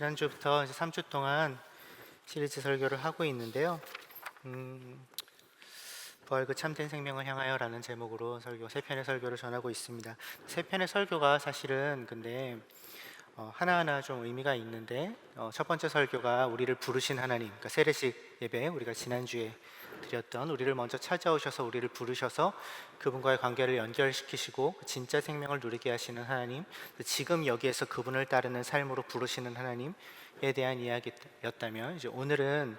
지난주부터 이제 3주 동안 시리즈 설교를 하고 있는데요. 부활 그 참된 생명을 향하여라는 제목으로 세 편의 설교를 전하고 있습니다. 세 편의 설교가 사실은 근데 하나하나 좀 의미가 있는데, 첫 번째 설교가 우리를 부르신 하나님, 그러니까 세례식 예배, 우리가 지난주에 드렸던 우리를 먼저 찾아오셔서 우리를 부르셔서 그분과의 관계를 연결시키시고 진짜 생명을 누리게 하시는 하나님, 지금 여기에서 그분을 따르는 삶으로 부르시는 하나님에 대한 이야기였다면, 이제 오늘은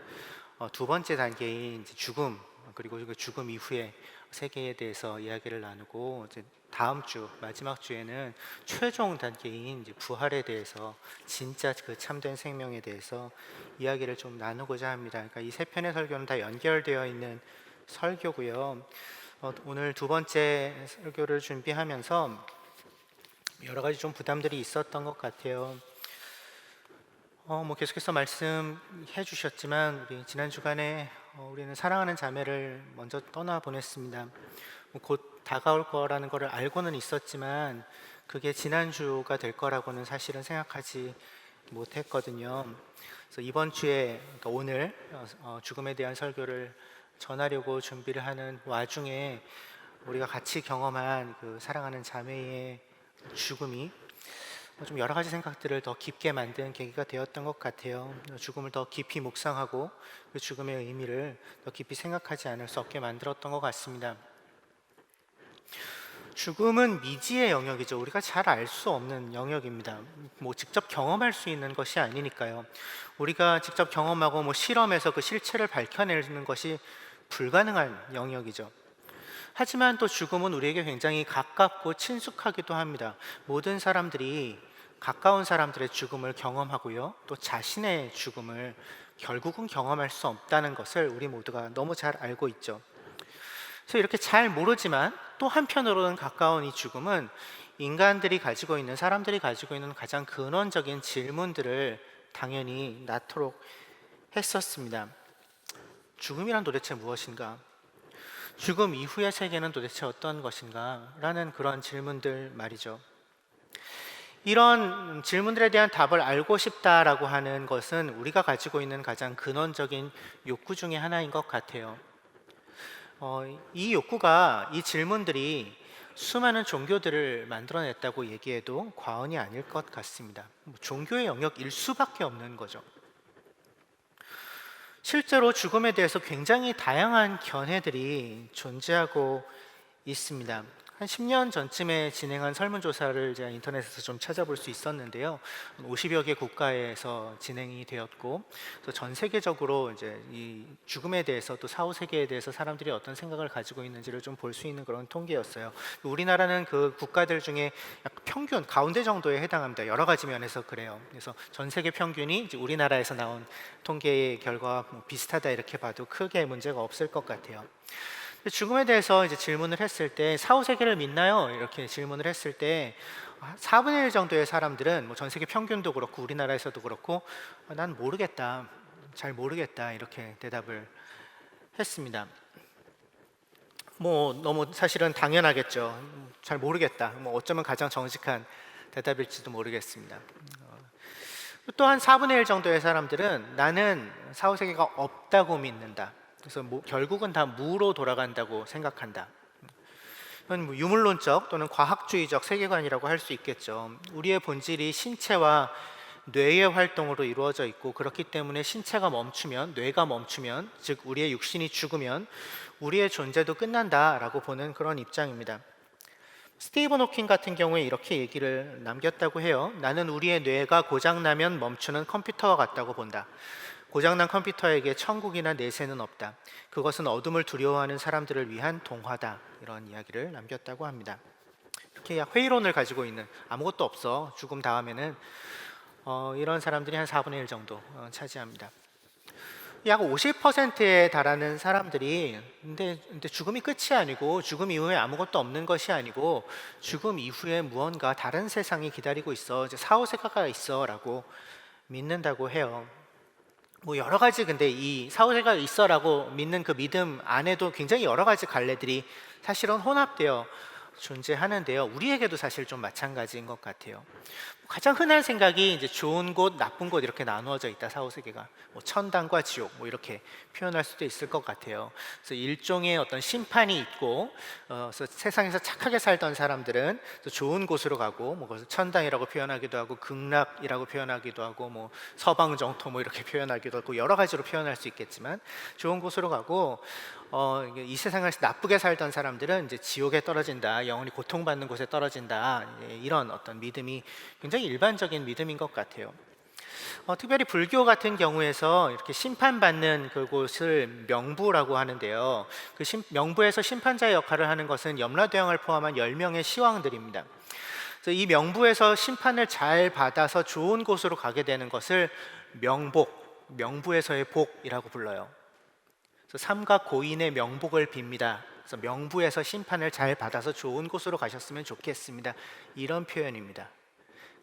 두 번째 단계인 이제 죽음, 그리고 그 죽음 이후의 세계에 대해서 이야기를 나누고, 이제 다음 주 마지막 주에는 최종 단계인 이제 부활에 대해서, 진짜 그 참된 생명에 대해서 이야기를 좀 나누고자 합니다. 그러니까 이 세 편의 설교는 다 연결되어 있는 설교고요. 오늘 두 번째 설교를 준비하면서 여러 가지 좀 부담들이 있었던 것 같아요. 계속해서 말씀해 주셨지만, 우리 지난 주간에 우리는 사랑하는 자매를 먼저 떠나 보냈습니다. 곧 다가올 거라는 것을 알고는 있었지만 그게 지난주가 될 거라고는 사실은 생각하지 못했거든요. 그래서 이번 주에, 그러니까 오늘 죽음에 대한 설교를 전하려고 준비를 하는 와중에 우리가 같이 경험한 그 사랑하는 자매의 죽음이 좀 여러 가지 생각들을 더 깊게 만든 계기가 되었던 것 같아요. 죽음을 더 깊이 묵상하고 그 죽음의 의미를 더 깊이 생각하지 않을 수 없게 만들었던 것 같습니다. 죽음은 미지의 영역이죠. 우리가 잘 알 수 없는 영역입니다. 직접 경험할 수 있는 것이 아니니까요. 우리가 직접 경험하고 실험해서 그 실체를 밝혀내는 것이 불가능한 영역이죠. 하지만 또 죽음은 우리에게 굉장히 가깝고 친숙하기도 합니다. 모든 사람들이 가까운 사람들의 죽음을 경험하고요, 또 자신의 죽음을 결국은 경험할 수 없다는 것을 우리 모두가 너무 잘 알고 있죠. 그래서 이렇게 잘 모르지만 또 한편으로는 가까운 이 죽음은 인간들이 가지고 있는, 사람들이 가지고 있는 가장 근원적인 질문들을 당연히 낳도록 했었습니다. 죽음이란 도대체 무엇인가? 죽음 이후의 세계는 도대체 어떤 것인가? 라는 그런 질문들 말이죠. 이런 질문들에 대한 답을 알고 싶다라고 하는 것은 우리가 가지고 있는 가장 근원적인 욕구 중에 하나인 것 같아요. 이 욕구가, 이 질문들이 수많은 종교들을 만들어냈다고 얘기해도 과언이 아닐 것 같습니다. 종교의 영역일 수밖에 없는 거죠. 실제로 죽음에 대해서 굉장히 다양한 견해들이 존재하고 있습니다. 한 10년 전쯤에 진행한 설문조사를 제가 인터넷에서 좀 찾아볼 수 있었는데요. 50여 개 국가에서 진행이 되었고, 또 전 세계적으로 이제 이 죽음에 대해서, 또 사후 세계에 대해서 사람들이 어떤 생각을 가지고 있는지를 좀 볼 수 있는 그런 통계였어요. 우리나라는 그 국가들 중에 약간 평균 가운데 정도에 해당합니다. 여러 가지 면에서 그래요. 그래서 전 세계 평균이 이제 우리나라에서 나온 통계의 결과와 비슷하다 이렇게 봐도 크게 문제가 없을 것 같아요. 죽음에 대해서 이제 질문을 했을 때, 사후 세계를 믿나요? 이렇게 질문을 했을 때 4분의 1 정도의 사람들은, 전 세계 평균도 그렇고 우리나라에서도 그렇고, 난 모르겠다, 잘 모르겠다 이렇게 대답을 했습니다. 너무 사실은 당연하겠죠. 잘 모르겠다. 어쩌면 가장 정직한 대답일지도 모르겠습니다. 또 한 4분의 1 정도의 사람들은 나는 사후 세계가 없다고 믿는다. 그래서 결국은 다 무로 돌아간다고 생각한다. 이건 유물론적 또는 과학주의적 세계관이라고 할 수 있겠죠. 우리의 본질이 신체와 뇌의 활동으로 이루어져 있고, 그렇기 때문에 신체가 멈추면, 뇌가 멈추면, 즉 우리의 육신이 죽으면 우리의 존재도 끝난다라고 보는 그런 입장입니다. 스티븐 호킹 같은 경우에 이렇게 얘기를 남겼다고 해요. 나는 우리의 뇌가 고장나면 멈추는 컴퓨터와 같다고 본다. 고장난 컴퓨터에게 천국이나 내세는 없다. 그것은 어둠을 두려워하는 사람들을 위한 동화다. 이런 이야기를 남겼다고 합니다. 이렇게 회의론을 가지고 있는, 아무것도 없어, 죽음 다음에는, 이런 사람들이 한 4분의 1 정도 차지합니다. 약 50%에 달하는 사람들이 근데 죽음이 끝이 아니고, 죽음 이후에 아무것도 없는 것이 아니고, 죽음 이후에 무언가 다른 세상이 기다리고 있어, 이제 사후세계가 있어 라고 믿는다고 해요. 여러 가지, 근데 이 사후세계가 있어라고 믿는 그 믿음 안에도 굉장히 여러 가지 갈래들이 사실은 혼합되어 존재하는데요. 우리에게도 사실 좀 마찬가지인 것 같아요. 가장 흔한 생각이 이제 좋은 곳, 나쁜 곳 이렇게 나누어져 있다. 사후세계가 뭐 천당과 지옥 뭐 이렇게 표현할 수도 있을 것 같아요. 그래서 일종의 어떤 심판이 있고, 그래서 세상에서 착하게 살던 사람들은 또 좋은 곳으로 가고, 뭐 그래서 천당이라고 표현하기도 하고, 극락이라고 표현하기도 하고, 뭐 서방정토 뭐 이렇게 표현하기도 하고, 여러 가지로 표현할 수 있겠지만 좋은 곳으로 가고, 이 세상을 나쁘게 살던 사람들은 이제 지옥에 떨어진다, 영원히 고통받는 곳에 떨어진다, 이런 어떤 믿음이 굉장히 일반적인 믿음인 것 같아요. 특별히 불교 같은 경우에서 이렇게 심판받는 그곳을 명부라고 하는데요. 명부에서 심판자의 역할을 하는 것은 염라대왕을 포함한 10명의 시왕들입니다. 그래서 이 명부에서 심판을 잘 받아서 좋은 곳으로 가게 되는 것을 명복, 명부에서의 복이라고 불러요. 그래서 삼가 고인의 명복을 빕니다. 그래서 명부에서 심판을 잘 받아서 좋은 곳으로 가셨으면 좋겠습니다. 이런 표현입니다.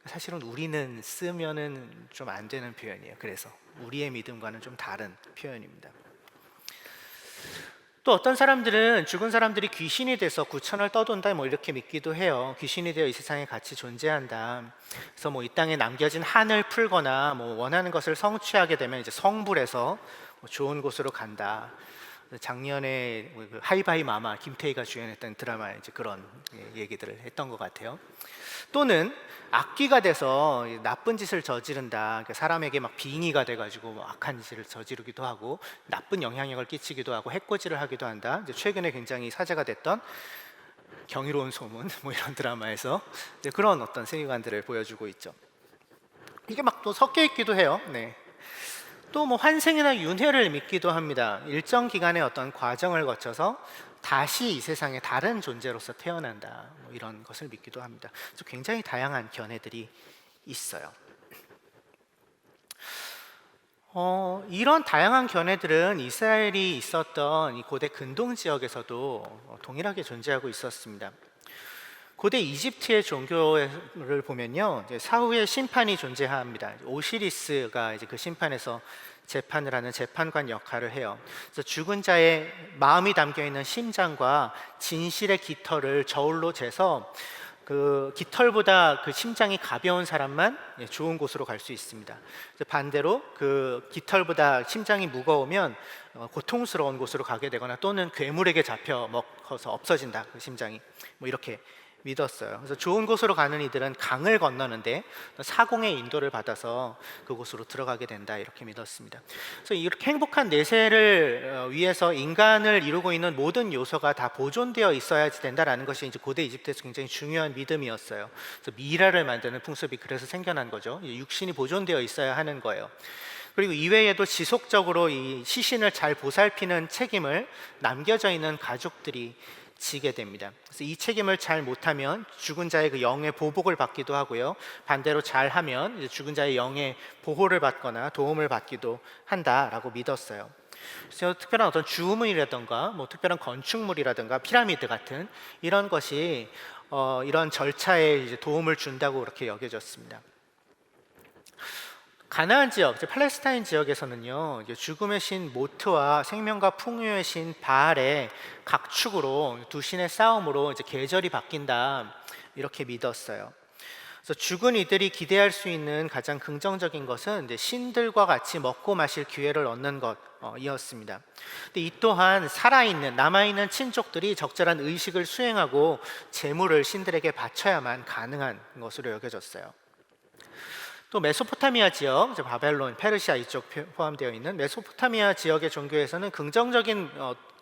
사실은 우리는 쓰면은 좀 안 되는 표현이에요. 그래서 우리의 믿음과는 좀 다른 표현입니다. 또 어떤 사람들은 죽은 사람들이 귀신이 돼서 구천을 떠돈다 뭐 이렇게 믿기도 해요. 귀신이 되어 이 세상에 같이 존재한다. 그래서 뭐 이 땅에 남겨진 한을 풀거나 뭐 원하는 것을 성취하게 되면 이제 성불해서 뭐 좋은 곳으로 간다. 작년에 하이바이 마마 김태희가 주연했던 드라마에 이제 그런 얘기들을 했던 것 같아요. 또는 악귀가 돼서 나쁜 짓을 저지른다. 그러니까 사람에게 막 빙의가 돼가지고 뭐 악한 짓을 저지르기도 하고 나쁜 영향력을 끼치기도 하고 해코지를 하기도 한다. 이제 최근에 굉장히 화제가 됐던 경이로운 소문 뭐 이런 드라마에서 이제 그런 어떤 세계관들을 보여주고 있죠. 이게 막 또 섞여 있기도 해요. 네. 또 뭐 환생이나 윤회를 믿기도 합니다. 일정 기간의 어떤 과정을 거쳐서 다시 이 세상에 다른 존재로서 태어난다. 뭐 이런 것을 믿기도 합니다. 그래서 굉장히 다양한 견해들이 있어요. 이런 다양한 견해들은 이스라엘이 있었던 이 고대 근동 지역에서도 동일하게 존재하고 있었습니다. 고대 이집트의 종교를 보면요, 이제 사후에 심판이 존재합니다. 오시리스가 이제 그 심판에서 재판을 하는 재판관 역할을 해요. 그래서 죽은 자의 마음이 담겨 있는 심장과 진실의 깃털을 저울로 재서 그 깃털보다 그 심장이 가벼운 사람만 좋은 곳으로 갈 수 있습니다. 반대로 그 깃털보다 심장이 무거우면 고통스러운 곳으로 가게 되거나 또는 괴물에게 잡혀 먹어서 없어진다. 그 심장이 뭐 이렇게 믿었어요. 그래서 좋은 곳으로 가는 이들은 강을 건너는데 사공의 인도를 받아서 그곳으로 들어가게 된다 이렇게 믿었습니다. 그래서 이렇게 행복한 내세를 위해서 인간을 이루고 있는 모든 요소가 다 보존되어 있어야지 된다라는 것이 이제 고대 이집트에서 굉장히 중요한 믿음이었어요. 그래서 미라를 만드는 풍습이 그래서 생겨난 거죠. 육신이 보존되어 있어야 하는 거예요. 그리고 이외에도 지속적으로 이 시신을 잘 보살피는 책임을 남겨져 있는 가족들이 지게 됩니다. 그래서 이 책임을 잘 못하면 죽은 자의 그 영의 보복을 받기도 하고요. 반대로 잘하면 이제 죽은 자의 영의 보호를 받거나 도움을 받기도 한다라고 믿었어요. 그래서 특별한 어떤 주문이라든가 뭐 특별한 건축물이라든가 피라미드 같은 이런 것이 이런 절차에 이제 도움을 준다고 그렇게 여겨졌습니다. 가나안 지역, 팔레스타인 지역에서는요, 죽음의 신 모트와 생명과 풍요의 신 바알의 각 축으로 두 신의 싸움으로 이제 계절이 바뀐다 이렇게 믿었어요. 그래서 죽은 이들이 기대할 수 있는 가장 긍정적인 것은 이제 신들과 같이 먹고 마실 기회를 얻는 것이었습니다. 근데 이 또한 살아있는 남아있는 친족들이 적절한 의식을 수행하고 재물을 신들에게 바쳐야만 가능한 것으로 여겨졌어요. 또 메소포타미아 지역, 바벨론, 페르시아 이쪽 포함되어 있는 메소포타미아 지역의 종교에서는 긍정적인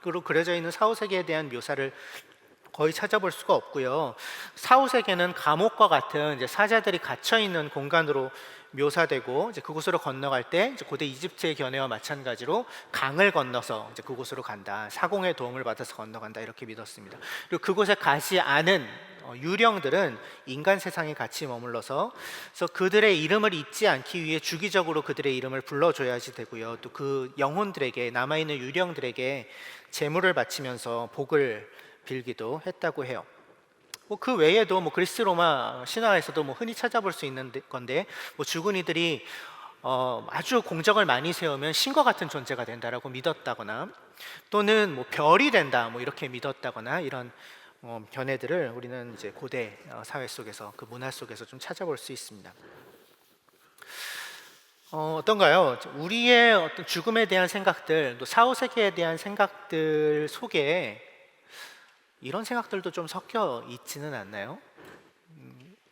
으로 그려져 있는 사후세계에 대한 묘사를 거의 찾아볼 수가 없고요. 사후세계는 감옥과 같은 이제 사자들이 갇혀 있는 공간으로 묘사되고 이제 그곳으로 건너갈 때 이제 고대 이집트의 견해와 마찬가지로 강을 건너서 이제 그곳으로 간다. 사공의 도움을 받아서 건너간다 이렇게 믿었습니다. 그리고 그곳에 가지 않은 유령들은 인간 세상에 같이 머물러서 그래서 그들의 이름을 잊지 않기 위해 주기적으로 그들의 이름을 불러줘야지 되고요. 또 그 영혼들에게 남아있는 유령들에게 제물을 바치면서 복을 빌기도 했다고 해요. 그 외에도 그리스 로마 신화에서도 흔히 찾아볼 수 있는 건데 죽은 이들이 아주 공적을 많이 세우면 신과 같은 존재가 된다라고 믿었다거나 또는 별이 된다 이렇게 믿었다거나 이런 견해들을 우리는 이제 고대 사회 속에서 그 문화 속에서 좀 찾아볼 수 있습니다. 어떤가요? 우리의 어떤 죽음에 대한 생각들, 또 사후 세계에 대한 생각들 속에 이런 생각들도 좀 섞여 있지는 않나요?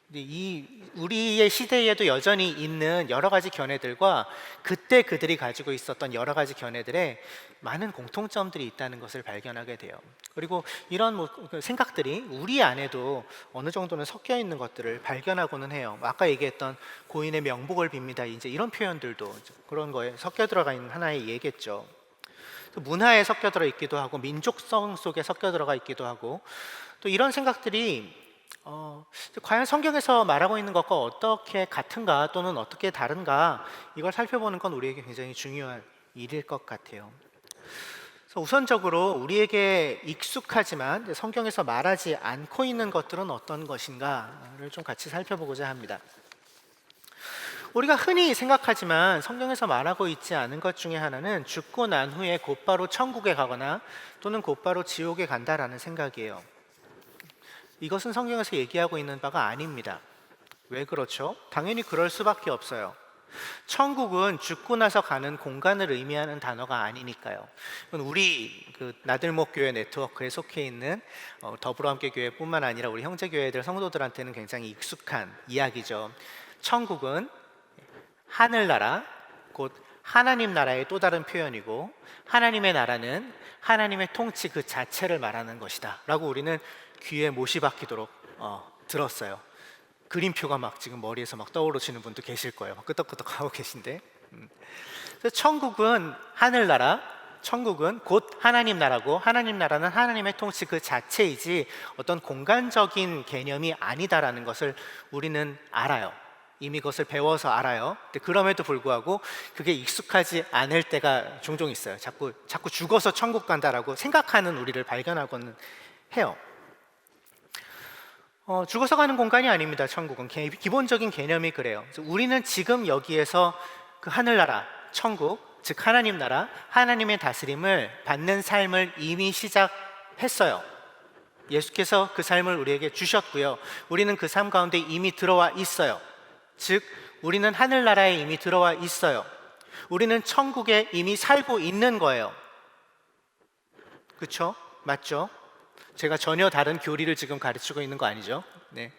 근데 우리의 시대에도 여전히 있는 여러 가지 견해들과 그때 그들이 가지고 있었던 여러 가지 견해들에 많은 공통점들이 있다는 것을 발견하게 돼요. 그리고 이런 그 생각들이 우리 안에도 어느 정도는 섞여 있는 것들을 발견하고는 해요. 아까 얘기했던 고인의 명복을 빕니다. 이제 이런 표현들도 그런 거에 섞여 들어가 있는 하나의 예겠죠. 문화에 섞여 들어 있기도 하고 민족성 속에 섞여 들어가 있기도 하고 또 이런 생각들이 과연 성경에서 말하고 있는 것과 어떻게 같은가 또는 어떻게 다른가 이걸 살펴보는 건 우리에게 굉장히 중요한 일일 것 같아요. 그래서 우선적으로 우리에게 익숙하지만 성경에서 말하지 않고 있는 것들은 어떤 것인가를 좀 같이 살펴보고자 합니다. 우리가 흔히 생각하지만 성경에서 말하고 있지 않은 것 중에 하나는 죽고 난 후에 곧바로 천국에 가거나 또는 곧바로 지옥에 간다라는 생각이에요. 이것은 성경에서 얘기하고 있는 바가 아닙니다. 왜 그렇죠? 당연히 그럴 수밖에 없어요. 천국은 죽고 나서 가는 공간을 의미하는 단어가 아니니까요. 우리 그 나들목 교회 네트워크에 속해 있는 더불어함께 교회뿐만 아니라 우리 형제 교회들 성도들한테는 굉장히 익숙한 이야기죠. 천국은 하늘나라, 곧 하나님 나라의 또 다른 표현이고 하나님의 나라는 하나님의 통치 그 자체를 말하는 것이다 라고 우리는 귀에 못이 박히도록 들었어요. 그림표가 막 지금 머리에서 막 떠오르시는 분도 계실 거예요. 막 끄덕끄덕 하고 계신데 그래서 천국은 하늘나라, 천국은 곧 하나님 나라고 하나님 나라는 하나님의 통치 그 자체이지 어떤 공간적인 개념이 아니다라는 것을 우리는 알아요. 이미 그것을 배워서 알아요. 근데 그럼에도 불구하고 그게 익숙하지 않을 때가 종종 있어요. 자꾸 죽어서 천국 간다라고 생각하는 우리를 발견하고는 해요. 죽어서 가는 공간이 아닙니다. 천국은 기본적인 개념이 그래요. 우리는 지금 여기에서 그 하늘나라, 천국, 즉 하나님 나라, 하나님의 다스림을 받는 삶을 이미 시작했어요. 예수께서 그 삶을 우리에게 주셨고요. 우리는 그 삶 가운데 이미 들어와 있어요. 즉 우리는 하늘나라에 이미 들어와 있어요. 우리는 천국에 이미 살고 있는 거예요. 그렇죠? 맞죠? 제가 전혀 다른 교리를 지금 가르치고 있는 거 아니죠? 네.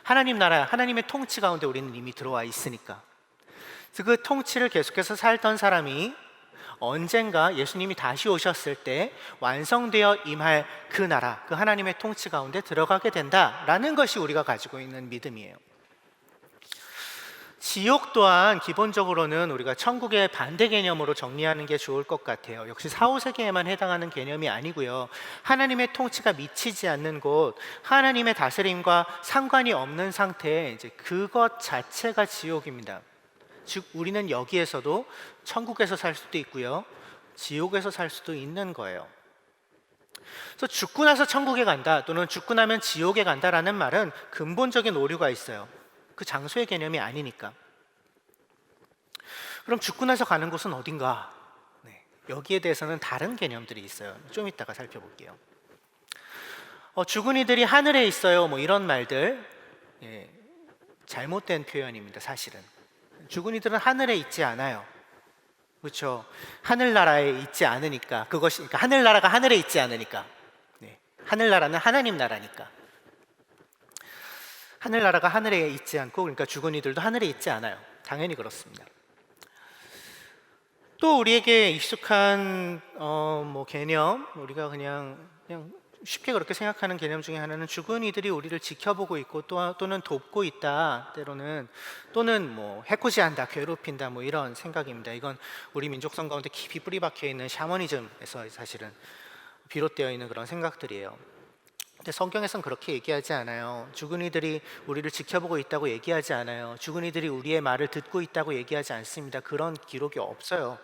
하나님 나라, 하나님의 통치 가운데 우리는 이미 들어와 있으니까. 그 통치를 계속해서 살던 사람이 언젠가 예수님이 다시 오셨을 때 완성되어 임할 그 나라, 그 하나님의 통치 가운데 들어가게 된다라는 것이 우리가 가지고 있는 믿음이에요. 지옥 또한 기본적으로는 우리가 천국의 반대 개념으로 정리하는 게 좋을 것 같아요. 역시 사후세계에만 해당하는 개념이 아니고요. 하나님의 통치가 미치지 않는 곳, 하나님의 다스림과 상관이 없는 상태, 이제 그것 자체가 지옥입니다. 즉 우리는 여기에서도 천국에서 살 수도 있고요, 지옥에서 살 수도 있는 거예요. 그래서 죽고 나서 천국에 간다 또는 죽고 나면 지옥에 간다라는 말은 근본적인 오류가 있어요. 그 장소의 개념이 아니니까. 그럼 죽고 나서 가는 곳은 어딘가? 네, 여기에 대해서는 다른 개념들이 있어요. 좀 이따가 살펴볼게요. 죽은 이들이 하늘에 있어요. 뭐 이런 말들 잘못된 표현입니다. 사실은 죽은 이들은 하늘에 있지 않아요. 그렇죠? 하늘나라에 있지 않으니까 그러니까 하늘나라가 하늘에 있지 않으니까. 네, 하늘나라는 하나님 나라니까. 하늘나라가 하늘에 있지 않고 그러니까 죽은 이들도 하늘에 있지 않아요. 당연히 그렇습니다. 또 우리에게 익숙한 개념, 우리가 그냥 쉽게 그렇게 생각하는 개념 중에 하나는 죽은 이들이 우리를 지켜보고 있고 또는 돕고 있다, 때로는 또는 해코지한다, 괴롭힌다, 이런 생각입니다. 이건 우리 민족성 가운데 깊이 뿌리 박혀 있는 샤머니즘에서 사실은 비롯되어 있는 그런 생각들이에요. 근데 성경에서는 그렇게 얘기하지 않아요. 죽은 이들이 우리를 지켜보고 있다고 얘기하지 않아요. 죽은 이들이 우리의 말을 듣고 있다고 얘기하지 않습니다. 그런 기록이 없어요.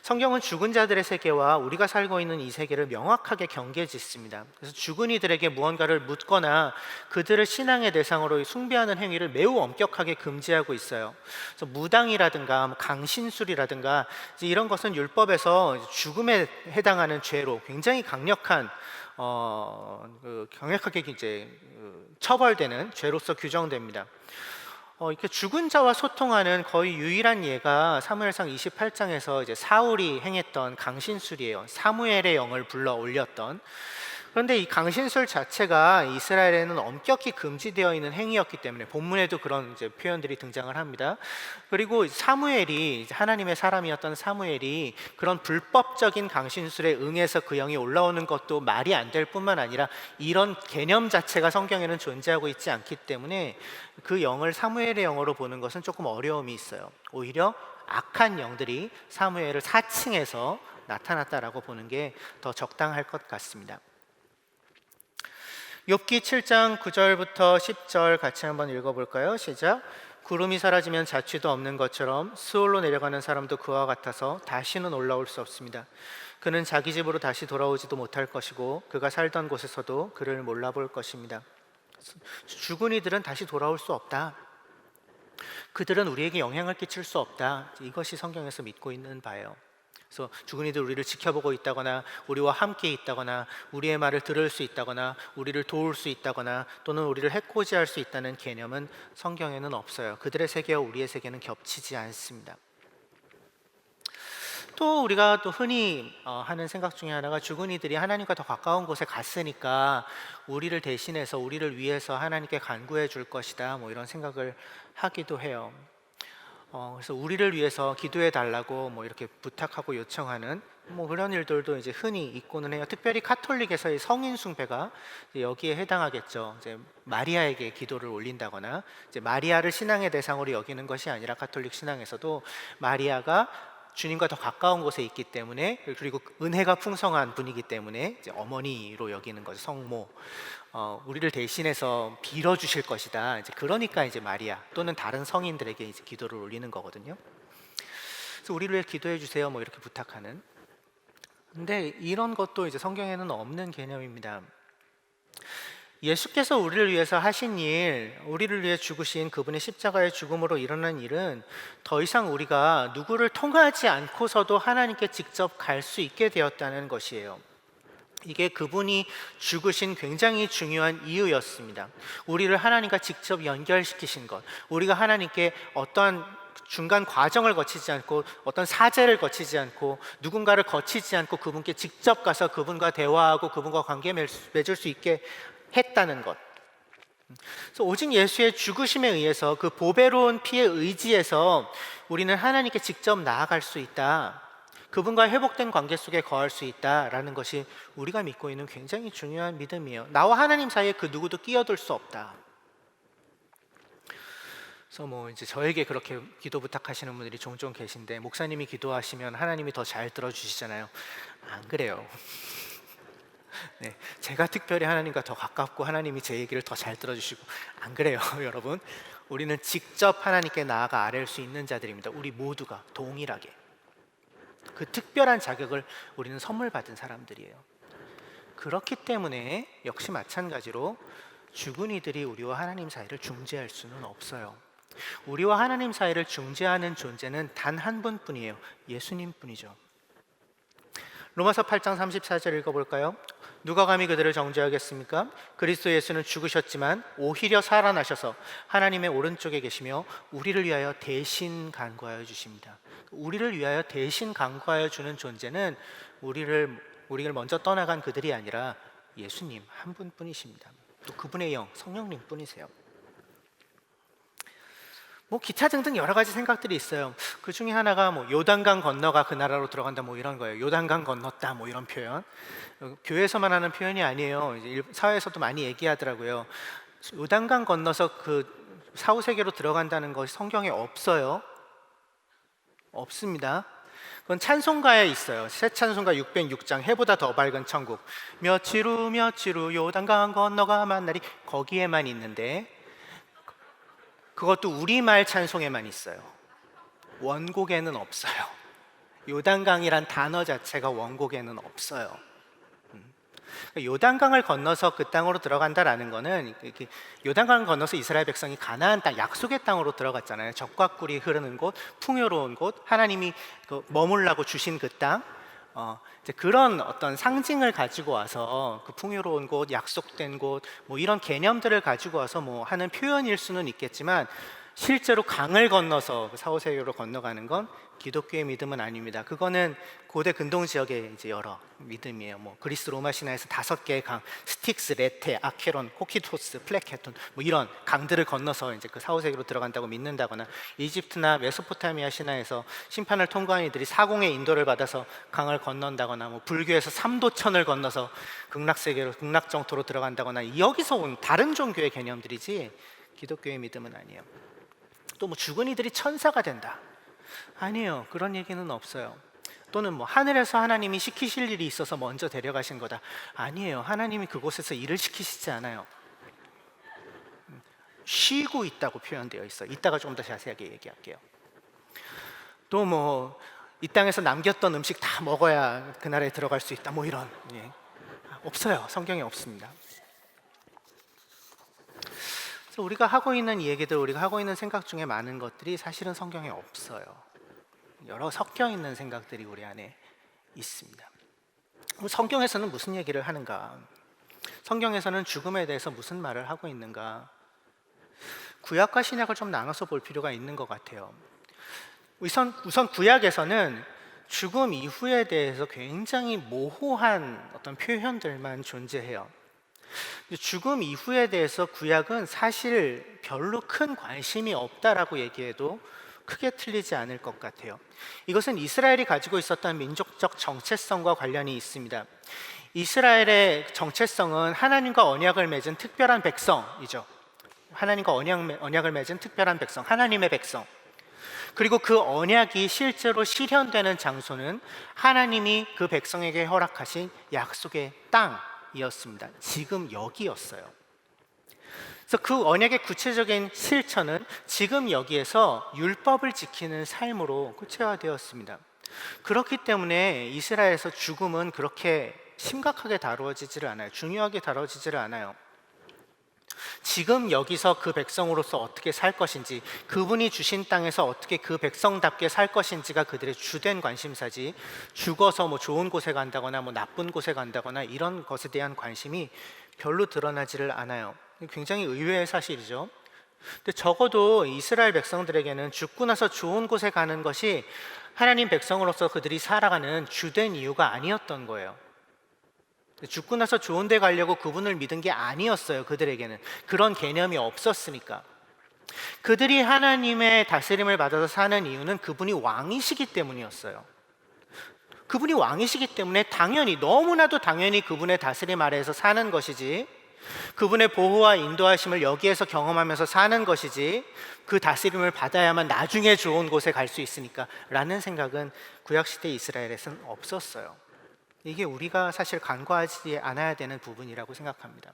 성경은 죽은 자들의 세계와 우리가 살고 있는 이 세계를 명확하게 경계짓습니다. 그래서 죽은 이들에게 무언가를 묻거나 그들을 신앙의 대상으로 숭배하는 행위를 매우 엄격하게 금지하고 있어요. 그래서 무당이라든가 강신술이라든가 이런 것은 율법에서 죽음에 해당하는 죄로 굉장히 강력한 강력하게 이제 처벌되는 죄로서 규정됩니다. 이렇게 죽은 자와 소통하는 거의 유일한 예가 사무엘상 28장에서 이제 사울이 행했던 강신술이에요. 사무엘의 영을 불러 올렸던. 그런데 이 강신술 자체가 이스라엘에는 엄격히 금지되어 있는 행위였기 때문에 본문에도 그런 이제 표현들이 등장을 합니다. 그리고 사무엘이 하나님의 사람이었던 사무엘이 그런 불법적인 강신술에 응해서 그 영이 올라오는 것도 말이 안 될 뿐만 아니라 이런 개념 자체가 성경에는 존재하고 있지 않기 때문에 그 영을 사무엘의 영으로 보는 것은 조금 어려움이 있어요. 오히려 악한 영들이 사무엘을 사칭해서 나타났다라고 보는 게 더 적당할 것 같습니다. 욥기 7장 9절부터 10절 같이 한번 읽어볼까요? 시작. 구름이 사라지면 자취도 없는 것처럼 스올로 내려가는 사람도 그와 같아서 다시는 올라올 수 없습니다. 그는 자기 집으로 다시 돌아오지도 못할 것이고 그가 살던 곳에서도 그를 몰라볼 것입니다. 죽은 이들은 다시 돌아올 수 없다. 그들은 우리에게 영향을 끼칠 수 없다. 이것이 성경에서 믿고 있는 바예요. 그래서 죽은 이들 우리를 지켜보고 있다거나 우리와 함께 있다거나 우리의 말을 들을 수 있다거나 우리를 도울 수 있다거나 또는 우리를 해코지할 수 있다는 개념은 성경에는 없어요. 그들의 세계와 우리의 세계는 겹치지 않습니다. 또 우리가 또 흔히 하는 생각 중에 하나가 죽은 이들이 하나님과 더 가까운 곳에 갔으니까 우리를 대신해서 우리를 위해서 하나님께 간구해 줄 것이다, 뭐 이런 생각을 하기도 해요. 그래서 우리를 위해서 기도해 달라고 뭐 이렇게 부탁하고 요청하는 뭐 그런 일들도 이제 흔히 있고는 해요. 특별히 카톨릭에서의 성인 숭배가 여기에 해당하겠죠. 이제 마리아에게 기도를 올린다거나, 이제 마리아를 신앙의 대상으로 여기는 것이 아니라 카톨릭 신앙에서도 마리아가 주님과 더 가까운 곳에 있기 때문에, 그리고 은혜가 풍성한 분이기 때문에 이제 어머니로 여기는 거죠. 성모. 우리를 대신해서 빌어주실 것이다. 이제 그러니까 이제 마리아 또는 다른 성인들에게 이제 기도를 올리는 거거든요. 그래서 우리를 위해 기도해 주세요, 뭐 이렇게 부탁하는. 근데 이런 것도 이제 성경에는 없는 개념입니다. 예수께서 우리를 위해서 하신 일, 우리를 위해 죽으신 그분의 십자가의 죽음으로 일어난 일은 더 이상 우리가 누구를 통하지 않고서도 하나님께 직접 갈 수 있게 되었다는 것이에요. 이게 그분이 죽으신 굉장히 중요한 이유였습니다. 우리를 하나님과 직접 연결시키신 것, 우리가 하나님께 어떠한 중간 과정을 거치지 않고 어떤 사제를 거치지 않고 누군가를 거치지 않고 그분께 직접 가서 그분과 대화하고 그분과 관계 맺을 수 있게 했다는 것. 그래서 오직 예수의 죽으심에 의해서 그 보배로운 피에 의지해서 우리는 하나님께 직접 나아갈 수 있다, 그분과 회복된 관계 속에 거할 수 있다라는 것이 우리가 믿고 있는 굉장히 중요한 믿음이에요. 나와 하나님 사이에 그 누구도 끼어들 수 없다. 그래서 뭐 이제 저에게 그렇게 기도 부탁하시는 분들이 종종 계신데, 목사님이 기도하시면 하나님이 더 잘 들어주시잖아요. 안 그래요. 네, 제가 특별히 하나님과 더 가깝고 하나님이 제 얘기를 더 잘 들어주시고, 안 그래요. 여러분, 우리는 직접 하나님께 나아가 아뢰일 수 있는 자들입니다. 우리 모두가 동일하게 그 특별한 자격을 우리는 선물 받은 사람들이에요. 그렇기 때문에 역시 마찬가지로 죽은 이들이 우리와 하나님 사이를 중재할 수는 없어요. 우리와 하나님 사이를 중재하는 존재는 단 한 분뿐이에요. 예수님뿐이죠. 로마서 8장 34절 읽어볼까요? 누가 감히 그들을 정죄하겠습니까? 그리스도 예수는 죽으셨지만 오히려 살아나셔서 하나님의 오른쪽에 계시며 우리를 위하여 대신 간구하여 주십니다. 우리를 위하여 대신 간구하여 주는 존재는 우리를 먼저 떠나간 그들이 아니라 예수님 한 분뿐이십니다. 또 그분의 영, 성령님 뿐이세요. 뭐 기타 등등 여러 가지 생각들이 있어요. 그 중에 하나가 뭐 요단강 건너가 그 나라로 들어간다, 뭐 이런 거예요. 요단강 건넜다, 뭐 이런 표현. 교회에서만 하는 표현이 아니에요. 이제 사회에서도 많이 얘기하더라고요. 요단강 건너서 그 사후세계로 들어간다는 것이 성경에 없어요. 없습니다. 그건 찬송가에 있어요. 새 찬송가 606장 해보다 더 밝은 천국, 며칠 후 요단강 건너가 만나리, 거기에만 있는데 그것도 우리말 찬송에만 있어요. 원곡에는 없어요. 요단강이란 단어 자체가 원곡에는 없어요. 요단강을 건너서 그 땅으로 들어간다라는 거는, 요단강을 건너서 이스라엘 백성이 가나안 땅, 약속의 땅으로 들어갔잖아요. 적과 꿀이 흐르는 곳, 풍요로운 곳, 하나님이 머물라고 주신 그 땅, 이제 그런 어떤 상징을 가지고 와서 그 풍요로운 곳, 약속된 곳, 뭐 이런 개념들을 가지고 와서 뭐 하는 표현일 수는 있겠지만 실제로 강을 건너서 그 사후세계로 건너가는 건 기독교의 믿음은 아닙니다. 그거는 고대 근동 지역의 이제 여러 믿음이에요. 뭐 그리스 로마 신화에서 5개의 강, 스틱스, 레테, 아케론, 코키토스, 플레케톤, 뭐 이런 강들을 건너서 이제 그 사후세계로 들어간다고 믿는다거나, 이집트나 메소포타미아 신화에서 심판을 통과한 이들이 사공의 인도를 받아서 강을 건넌다거나, 뭐 불교에서 삼도천을 건너서 극락세계로, 극락정토로 들어간다거나, 여기서 온 다른 종교의 개념들이지 기독교의 믿음은 아니에요. 또 뭐 죽은 이들이 천사가 된다, 아니에요. 그런 얘기는 없어요. 또는 뭐 하늘에서 하나님이 시키실 일이 있어서 먼저 데려가신 거다, 아니에요. 하나님이 그곳에서 일을 시키시지 않아요. 쉬고 있다고 표현되어 있어요. 이따가 좀 더 자세하게 얘기할게요. 또 뭐 이 땅에서 남겼던 음식 다 먹어야 그날에 들어갈 수 있다, 뭐 이런, 없어요. 성경에 없습니다. 그래서 우리가 하고 있는 이 얘기들, 우리가 하고 있는 생각 중에 많은 것들이 사실은 성경에 없어요. 여러 섞여 있는 생각들이 우리 안에 있습니다. 그럼 성경에서는 무슨 얘기를 하는가? 성경에서는 죽음에 대해서 무슨 말을 하고 있는가? 구약과 신약을 좀 나눠서 볼 필요가 있는 것 같아요. 우선 구약에서는 죽음 이후에 대해서 굉장히 모호한 어떤 표현들만 존재해요. 죽음 이후에 대해서 구약은 사실 별로 큰 관심이 없다라고 얘기해도 크게 틀리지 않을 것 같아요. 이것은 이스라엘이 가지고 있었던 민족적 정체성과 관련이 있습니다. 이스라엘의 정체성은 하나님과 언약을 맺은 특별한 백성이죠. 하나님과 언약을 맺은 특별한 백성, 하나님의 백성. 그리고 그 언약이 실제로 실현되는 장소는 하나님이 그 백성에게 허락하신 약속의 땅이었습니다. 지금 여기였어요. 그래서 그 언약의 구체적인 실천은 지금 여기에서 율법을 지키는 삶으로 구체화되었습니다. 그렇기 때문에 이스라엘에서 죽음은 그렇게 심각하게 다루어지지를 않아요. 중요하게 다뤄지지를 않아요. 지금 여기서 그 백성으로서 어떻게 살 것인지, 그분이 주신 땅에서 어떻게 그 백성답게 살 것인지가 그들의 주된 관심사지, 죽어서 뭐 좋은 곳에 간다거나 뭐 나쁜 곳에 간다거나 이런 것에 대한 관심이 별로 드러나지를 않아요. 굉장히 의외의 사실이죠. 근데 적어도 이스라엘 백성들에게는 죽고 나서 좋은 곳에 가는 것이 하나님 백성으로서 그들이 살아가는 주된 이유가 아니었던 거예요. 죽고 나서 좋은 데 가려고 그분을 믿은 게 아니었어요. 그들에게는 그런 개념이 없었으니까. 그들이 하나님의 다스림을 받아서 사는 이유는 그분이 왕이시기 때문이었어요. 그분이 왕이시기 때문에 당연히, 너무나도 당연히 그분의 다스림 아래에서 사는 것이지, 그분의 보호와 인도하심을 여기에서 경험하면서 사는 것이지, 그 다스림을 받아야만 나중에 좋은 곳에 갈 수 있으니까 라는 생각은 구약시대 이스라엘에서는 없었어요. 이게 우리가 사실 간과하지 않아야 되는 부분이라고 생각합니다.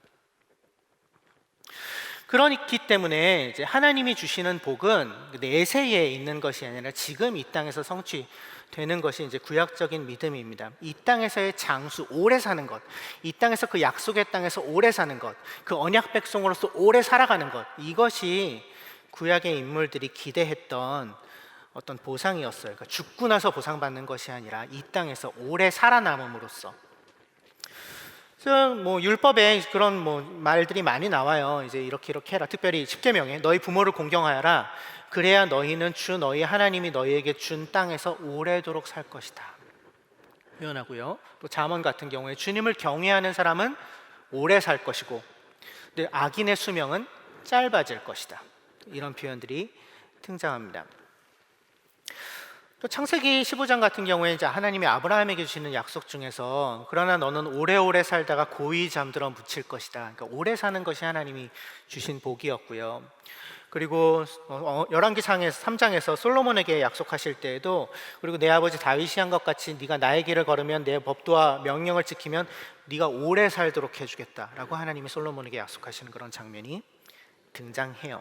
그렇기 때문에 이제 하나님이 주시는 복은 내세에 있는 것이 아니라 지금 이 땅에서 성취되는 것이 이제 구약적인 믿음입니다. 이 땅에서의 장수, 오래 사는 것, 이 땅에서 그 약속의 땅에서 오래 사는 것, 그 언약 백성으로서 오래 살아가는 것, 이것이 구약의 인물들이 기대했던 어떤 보상이었어요. 그러니까 죽고 나서 보상받는 것이 아니라 이 땅에서 오래 살아남음으로써. 그래서 뭐 율법에 그런 뭐 말들이 많이 나와요. 이제 이렇게 해라. 특별히 십계명에 너희 부모를 공경하여라. 그래야 너희는 주 너희 하나님이 너희에게 준 땅에서 오래도록 살 것이다. 표현하고요. 또 잠언 같은 경우에 주님을 경외하는 사람은 오래 살 것이고, 근데 악인의 수명은 짧아질 것이다. 이런 표현들이 등장합니다. 또 창세기 15장 같은 경우에 이제 하나님이 아브라함에게 주시는 약속 중에서 그러나 너는 오래오래 살다가 고이 잠들어 묻힐 것이다. 그러니까 오래 사는 것이 하나님이 주신 복이었고요. 그리고 열왕기상에서 3장에서 솔로몬에게 약속하실 때에도 그리고 내 아버지 다윗이 한 것 같이 네가 나의 길을 걸으면 내 법도와 명령을 지키면 네가 오래 살도록 해주겠다라고 하나님이 솔로몬에게 약속하시는 그런 장면이 등장해요.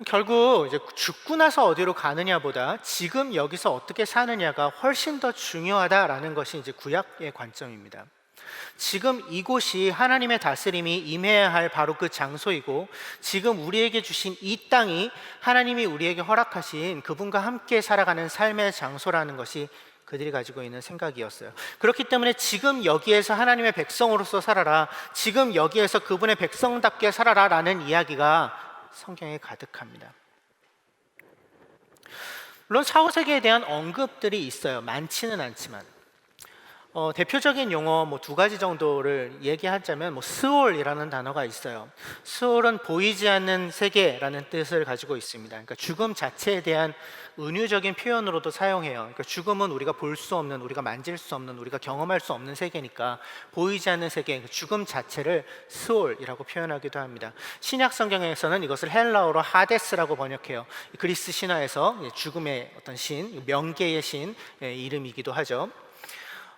결국 이제 죽고 나서 어디로 가느냐보다 지금 여기서 어떻게 사느냐가 훨씬 더 중요하다라는 것이 이제 구약의 관점입니다. 지금 이곳이 하나님의 다스림이 임해야 할 바로 그 장소이고, 지금 우리에게 주신 이 땅이 하나님이 우리에게 허락하신 그분과 함께 살아가는 삶의 장소라는 것이 그들이 가지고 있는 생각이었어요. 그렇기 때문에 지금 여기에서 하나님의 백성으로서 살아라, 지금 여기에서 그분의 백성답게 살아라라는 이야기가 성경에 가득합니다. 물론 사후세계에 대한 언급들이 있어요. 많지는 않지만 대표적인 용어 두 가지 정도를 얘기하자면 스올이라는 단어가 있어요. 스올은 보이지 않는 세계라는 뜻을 가지고 있습니다. 그러니까 죽음 자체에 대한 은유적인 표현으로도 사용해요. 그러니까 죽음은 우리가 볼 수 없는, 우리가 만질 수 없는, 우리가 경험할 수 없는 세계니까 보이지 않는 세계, 죽음 자체를 스올이라고 표현하기도 합니다. 신약 성경에서는 이것을 헬라어로 하데스라고 번역해요. 그리스 신화에서 죽음의 어떤 신, 명계의 신 이름이기도 하죠.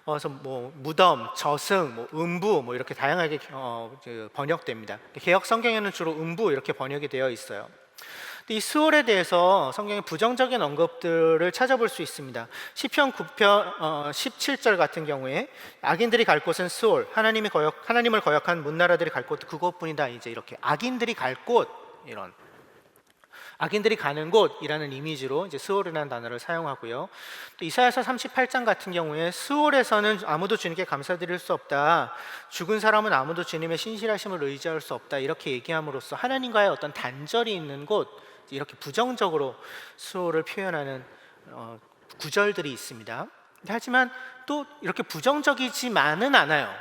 그래서 무덤, 저승, 음부 이렇게 다양하게 번역됩니다. 개역 성경에는 주로 음부 이렇게 번역이 되어 있어요. 이 스올에 대해서 성경의 부정적인 언급들을 찾아볼 수 있습니다. 시편 9편 17절 같은 경우에 악인들이 갈 곳은 스올, 하나님을 거역한 문나라들이 갈 곳 그곳뿐이다. 이제 이렇게 악인들이 갈 곳, 이런 악인들이 가는 곳이라는 이미지로 이제 스올이라는 단어를 사용하고요. 또 이사야서 38장 같은 경우에 스올에서는 아무도 주님께 감사드릴 수 없다, 죽은 사람은 아무도 주님의 신실하심을 의지할 수 없다, 이렇게 얘기함으로써 하나님과의 어떤 단절이 있는 곳, 이렇게 부정적으로 스올을 표현하는 구절들이 있습니다. 하지만 또 이렇게 부정적이지만은 않아요.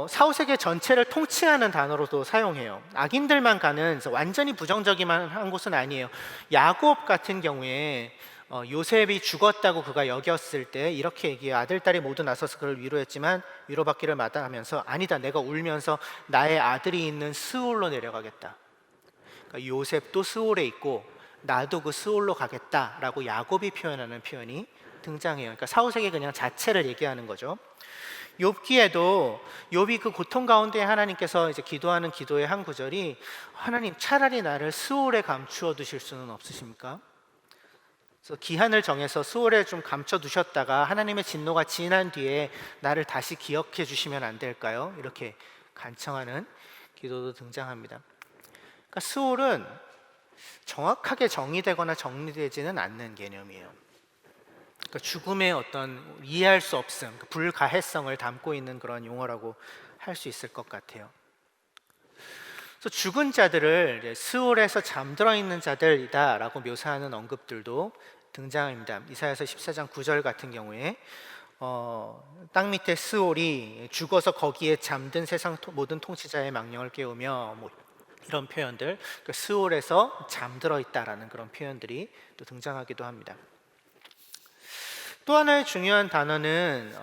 사후세계 전체를 통칭하는 단어로도 사용해요. 악인들만 가는 완전히 부정적이만 한 곳은 아니에요. 야곱 같은 경우에 요셉이 죽었다고 그가 여겼을 때 이렇게 얘기해요. 아들, 딸이 모두 나서서 그를 위로했지만 위로받기를 마다하면서 아니다, 내가 울면서 나의 아들이 있는 스올로 내려가겠다. 그러니까 요셉도 스올에 있고 나도 그 스올로 가겠다라고 야곱이 표현하는 표현이 등장해요. 그러니까 사후세계 그냥 자체를 얘기하는 거죠. 욥기에도 욥이 그 고통 가운데 하나님께서 이제 기도하는 기도의 한 구절이, 하나님 차라리 나를 스올에 감추어 두실 수는 없으십니까? 그래서 기한을 정해서 스올에 좀 감춰 두셨다가 하나님의 진노가 지난 뒤에 나를 다시 기억해 주시면 안 될까요? 이렇게 간청하는 기도도 등장합니다. 그러니까 스올은 정확하게 정의되거나 정리되지는 않는 개념이에요. 그러니까 죽음의 어떤 이해할 수 없음, 불가해성을 담고 있는 그런 용어라고 할 수 있을 것 같아요. 그래서 죽은 자들을 스올에서 잠들어 있는 자들이다라고 묘사하는 언급들도 등장합니다. 이사야서 14장 9절 같은 경우에 땅 밑에 스올이 죽어서 거기에 잠든 세상 모든 통치자의 망령을 깨우며 이런 표현들, 그러니까 스올에서 잠들어 있다라는 그런 표현들이 또 등장하기도 합니다. 또 하나의 중요한 단어는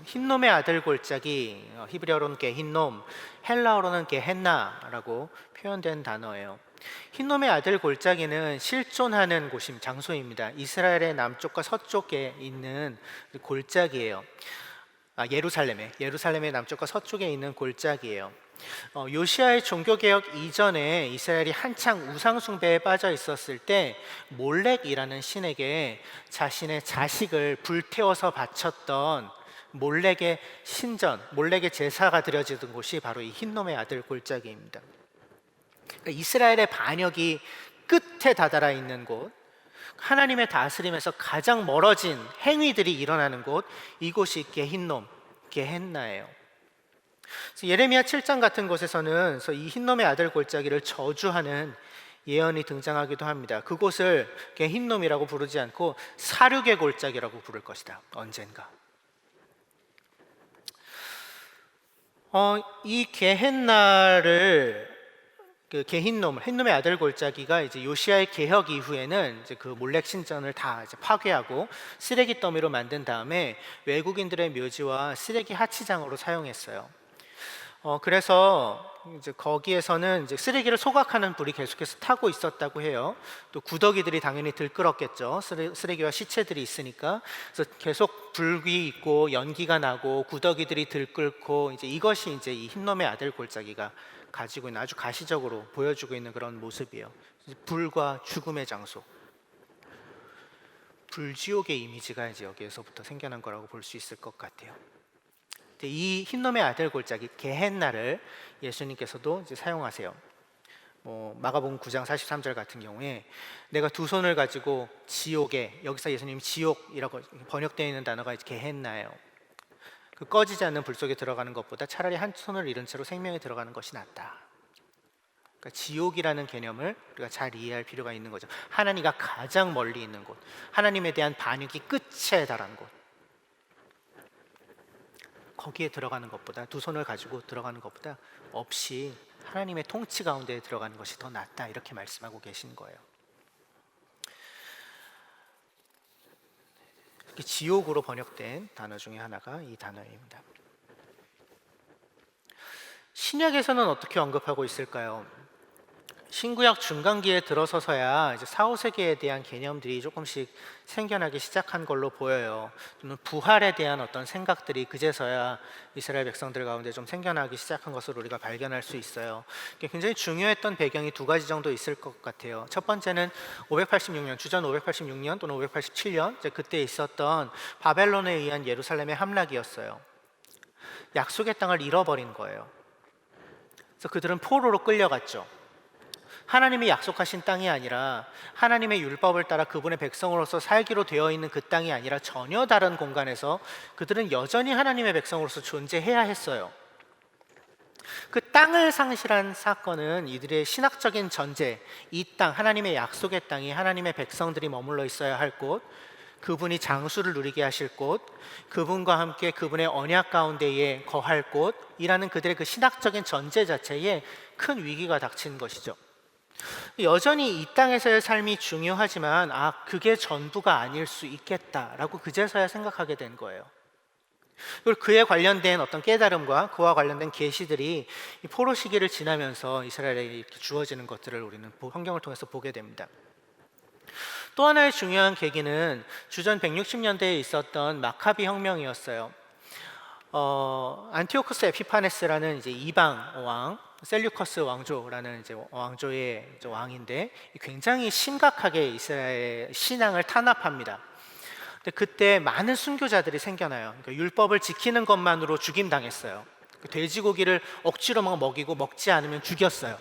흰놈의 아들 골짜기, 히브리어로는 게힌놈, 헬라어로는 게헨나라고 표현된 단어예요. 흰놈의 아들 골짜기는 실존하는 장소입니다. 이스라엘의 남쪽과 서쪽에 있는 골짜기예요. 예루살렘의 남쪽과 서쪽에 있는 골짜기예요. 요시아의 종교개혁 이전에 이스라엘이 한창 우상숭배에 빠져 있었을 때 몰렉이라는 신에게 자신의 자식을 불태워서 바쳤던 몰렉의 신전, 몰렉의 제사가 드려지던 곳이 바로 이 흰놈의 아들 골짜기입니다. 그러니까 이스라엘의 반역이 끝에 다다라 있는 곳, 하나님의 다스림에서 가장 멀어진 행위들이 일어나는 곳, 이곳이 게힌놈, 게헨나예요. 예레미야 7장 같은 곳에서는 이 흰놈의 아들 골짜기를 저주하는 예언이 등장하기도 합니다. 그곳을 흰놈이라고 부르지 않고 사륙의 골짜기라고 부를 것이다, 언젠가. 이 게헨나를 게힌놈, 흰놈의 아들 골짜기가 이제 요시아의 개혁 이후에는 이제 그 몰렉 신전을 다 이제 파괴하고 쓰레기 더미로 만든 다음에 외국인들의 묘지와 쓰레기 하치장으로 사용했어요. 그래서 이제 거기에서는 이제 쓰레기를 소각하는 불이 계속해서 타고 있었다고 해요. 또 구더기들이 당연히 들끓었겠죠. 쓰레기와 시체들이 있으니까. 그래서 계속 불이 있고 연기가 나고 구더기들이 들끓고, 이제 이것이 이제 이 흰놈의 아들 골짜기가 가지고 있는, 아주 가시적으로 보여주고 있는 그런 모습이에요. 불과 죽음의 장소, 불지옥의 이미지가 이제 여기에서부터 생겨난 거라고 볼 수 있을 것 같아요. 이 흰놈의 아들 골짜기 게헨나를 예수님께서도 이제 사용하세요. 마가복음 9장 43절 같은 경우에 내가 두 손을 가지고 지옥에, 여기서 예수님이 지옥이라고 번역되어 있는 단어가 게헨나예요. 그 꺼지지 않는 불 속에 들어가는 것보다 차라리 한 손을 잃은 채로 생명에 들어가는 것이 낫다. 그러니까 지옥이라는 개념을 우리가 잘 이해할 필요가 있는 거죠. 하나님과 가장 멀리 있는 곳, 하나님에 대한 반역이 끝에 달한 곳, 거기에 들어가는 것보다, 두 손을 가지고 들어가는 것보다 없이 하나님의 통치 가운데 들어가는 것이 더 낫다, 이렇게 말씀하고 계신 거예요. 지옥으로 번역된 단어 중에 하나가 이 단어입니다. 신약에서는 어떻게 언급하고 있을까요? 신구약 중간기에 들어서서야 이제 사후세계에 대한 개념들이 조금씩 생겨나기 시작한 걸로 보여요. 또는 부활에 대한 어떤 생각들이 그제서야 이스라엘 백성들 가운데 좀 생겨나기 시작한 것을 우리가 발견할 수 있어요. 굉장히 중요했던 배경이 두 가지 정도 있을 것 같아요. 첫 번째는 586년, 주전 586년 또는 587년, 이제 그때 있었던 바벨론에 의한 예루살렘의 함락이었어요. 약속의 땅을 잃어버린 거예요. 그래서 그들은 포로로 끌려갔죠. 하나님이 약속하신 땅이 아니라, 하나님의 율법을 따라 그분의 백성으로서 살기로 되어 있는 그 땅이 아니라 전혀 다른 공간에서 그들은 여전히 하나님의 백성으로서 존재해야 했어요. 그 땅을 상실한 사건은 이들의 신학적인 전제, 이 땅, 하나님의 약속의 땅이 하나님의 백성들이 머물러 있어야 할 곳, 그분이 장수를 누리게 하실 곳, 그분과 함께 그분의 언약 가운데에 거할 곳이라는 그들의 그 신학적인 전제 자체에 큰 위기가 닥친 것이죠. 여전히 이 땅에서의 삶이 중요하지만 그게 전부가 아닐 수 있겠다라고 그제서야 생각하게 된 거예요. 그리고 그에 관련된 어떤 깨달음과 그와 관련된 계시들이 이 포로 시기를 지나면서 이스라엘에 이렇게 주어지는 것들을 우리는 성경을 통해서 보게 됩니다. 또 하나의 중요한 계기는 주전 160년대에 있었던 마카비 혁명이었어요. 안티오쿠스 에피파네스라는 이제 이방 왕, 셀류커스 왕조라는 이제 왕조의 이제 왕인데 굉장히 심각하게 이스라엘 신앙을 탄압합니다. 근데 그때 많은 순교자들이 생겨나요. 그러니까 율법을 지키는 것만으로 죽임 당했어요. 돼지고기를 억지로 막 먹이고 먹지 않으면 죽였어요.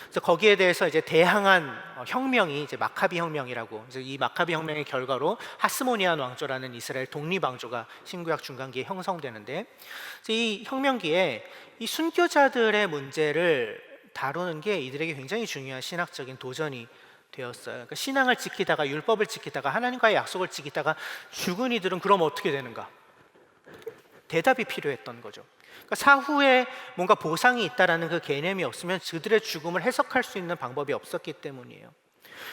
그래서 거기에 대해서 이제 대항한 혁명이 이제 마카비 혁명이라고, 이제 이 마카비 혁명의 결과로 하스모니안 왕조라는 이스라엘 독립 왕조가 신구약 중간기에 형성되는데, 이 혁명기에 이 순교자들의 문제를 다루는 게 이들에게 굉장히 중요한 신학적인 도전이 되었어요. 그러니까 신앙을 지키다가, 율법을 지키다가, 하나님과의 약속을 지키다가 죽은 이들은 그럼 어떻게 되는가? 대답이 필요했던 거죠. 그러니까 사후에 뭔가 보상이 있다라는 그 개념이 없으면 그들의 죽음을 해석할 수 있는 방법이 없었기 때문이에요.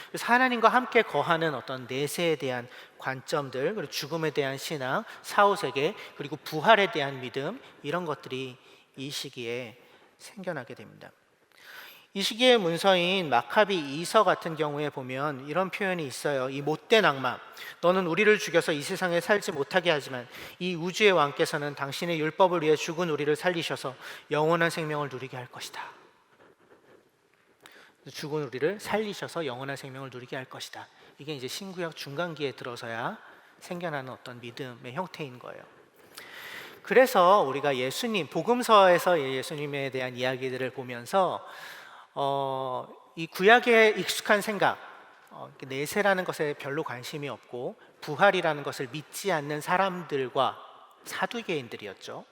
그래서 하나님과 함께 거하는 어떤 내세에 대한 관점들, 그리고 죽음에 대한 신앙, 사후세계, 그리고 부활에 대한 믿음, 이런 것들이 이 시기에 생겨나게 됩니다. 이 시기의 문서인 마카비 이서 같은 경우에 보면 이런 표현이 있어요. 이 못된 악마, 너는 우리를 죽여서 이 세상에 살지 못하게 하지만 이 우주의 왕께서는 당신의 율법을 위해 죽은 우리를 살리셔서 영원한 생명을 누리게 할 것이다. 죽은 우리를 살리셔서 영원한 생명을 누리게 할 것이다. 이게 이제 신구약 중간기에 들어서야 생겨나는 어떤 믿음의 형태인 거예요. 그래서 우리가 예수님, 복음서에서 예수님에 대한 이야기들을 보면서 이 구약의 익숙한 생각, 내세라는 것에 별로 관심이 없고 부활이라는 것을 믿지 않는 사람들과 사두개인들이었죠.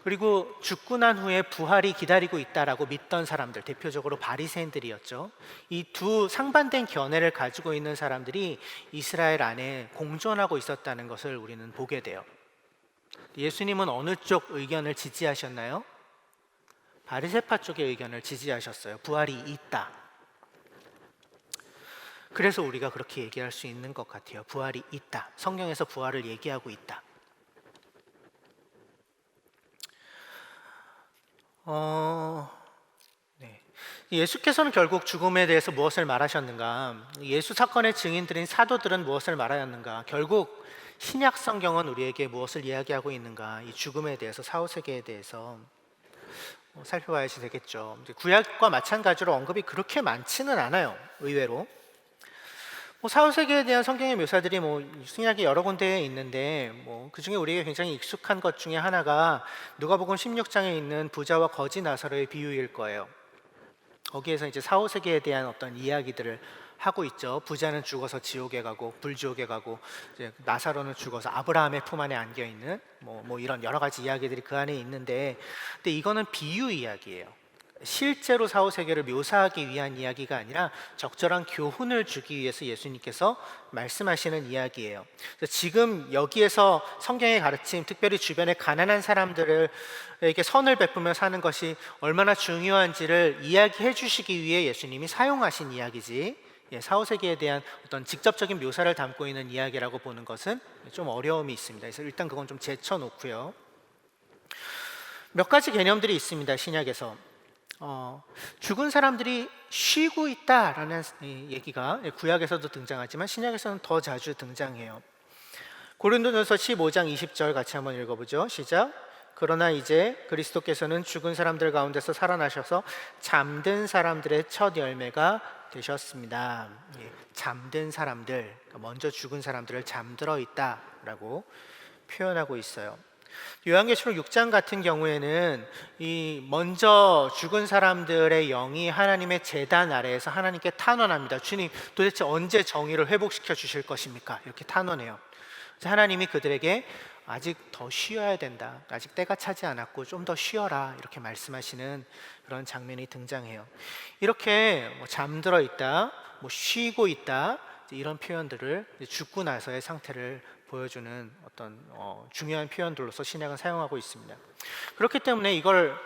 그리고 죽고 난 후에 부활이 기다리고 있다라고 믿던 사람들, 대표적으로 바리새인들이었죠. 이 두 상반된 견해를 가지고 있는 사람들이 이스라엘 안에 공존하고 있었다는 것을 우리는 보게 돼요. 예수님은 어느 쪽 의견을 지지하셨나요? 바리새파 쪽의 의견을 지지하셨어요. 부활이 있다. 그래서 우리가 그렇게 얘기할 수 있는 것 같아요. 부활이 있다. 성경에서 부활을 얘기하고 있다. 네. 예수께서는 결국 죽음에 대해서 무엇을 말하셨는가? 예수 사건의 증인들인 사도들은 무엇을 말하였는가? 결국 신약 성경은 우리에게 무엇을 이야기하고 있는가? 이 죽음에 대해서, 사후세계에 대해서 살펴봐야지 되겠죠. 구약과 마찬가지로 언급이 그렇게 많지는 않아요. 의외로 사후세계에 대한 성경의 묘사들이 신약에 여러 군데에 있는데 그 중에 우리에게 굉장히 익숙한 것 중에 하나가 누가복음 16장에 있는 부자와 거지 나사로의 비유일 거예요. 거기에서 이제 사후세계에 대한 어떤 이야기들을 하고 있죠. 부자는 죽어서 지옥에 가고 불지옥에 가고, 이제 나사로는 죽어서 아브라함의 품 안에 안겨 있는 뭐 이런 여러 가지 이야기들이 그 안에 있는데, 근데 이거는 비유 이야기예요. 실제로 사후세계를 묘사하기 위한 이야기가 아니라 적절한 교훈을 주기 위해서 예수님께서 말씀하시는 이야기예요. 그래서 지금 여기에서 성경의 가르침, 특별히 주변의 가난한 사람들에게 선을 베푸며 사는 것이 얼마나 중요한지를 이야기해 주시기 위해 예수님이 사용하신 이야기지, 사후세계에 대한 어떤 직접적인 묘사를 담고 있는 이야기라고 보는 것은 좀 어려움이 있습니다. 그래서 일단 그건 좀 제쳐놓고요. 몇 가지 개념들이 있습니다, 신약에서. 죽은 사람들이 쉬고 있다라는 얘기가 구약에서도 등장하지만 신약에서는 더 자주 등장해요. 고린도전서 15장 20절 같이 한번 읽어보죠. 시작. 그러나 이제 그리스도께서는 죽은 사람들 가운데서 살아나셔서 잠든 사람들의 첫 열매가 되셨습니다. 잠든 사람들, 먼저 죽은 사람들을 잠들어 있다라고 표현하고 있어요. 요한계시록 6장 같은 경우에는 이 먼저 죽은 사람들의 영이 하나님의 제단 아래에서 하나님께 탄원합니다. 주님, 도대체 언제 정의를 회복시켜 주실 것입니까? 이렇게 탄원해요. 하나님이 그들에게 아직 더 쉬어야 된다, 아직 때가 차지 않았고 좀 더 쉬어라, 이렇게 말씀하시는 그런 장면이 등장해요. 이렇게 잠들어 있다, 쉬고 있다, 이런 표현들을 죽고 나서의 상태를 보여주는 어떤 중요한 표현들로서 신약은 사용하고 있습니다. 그렇기 때문에 이걸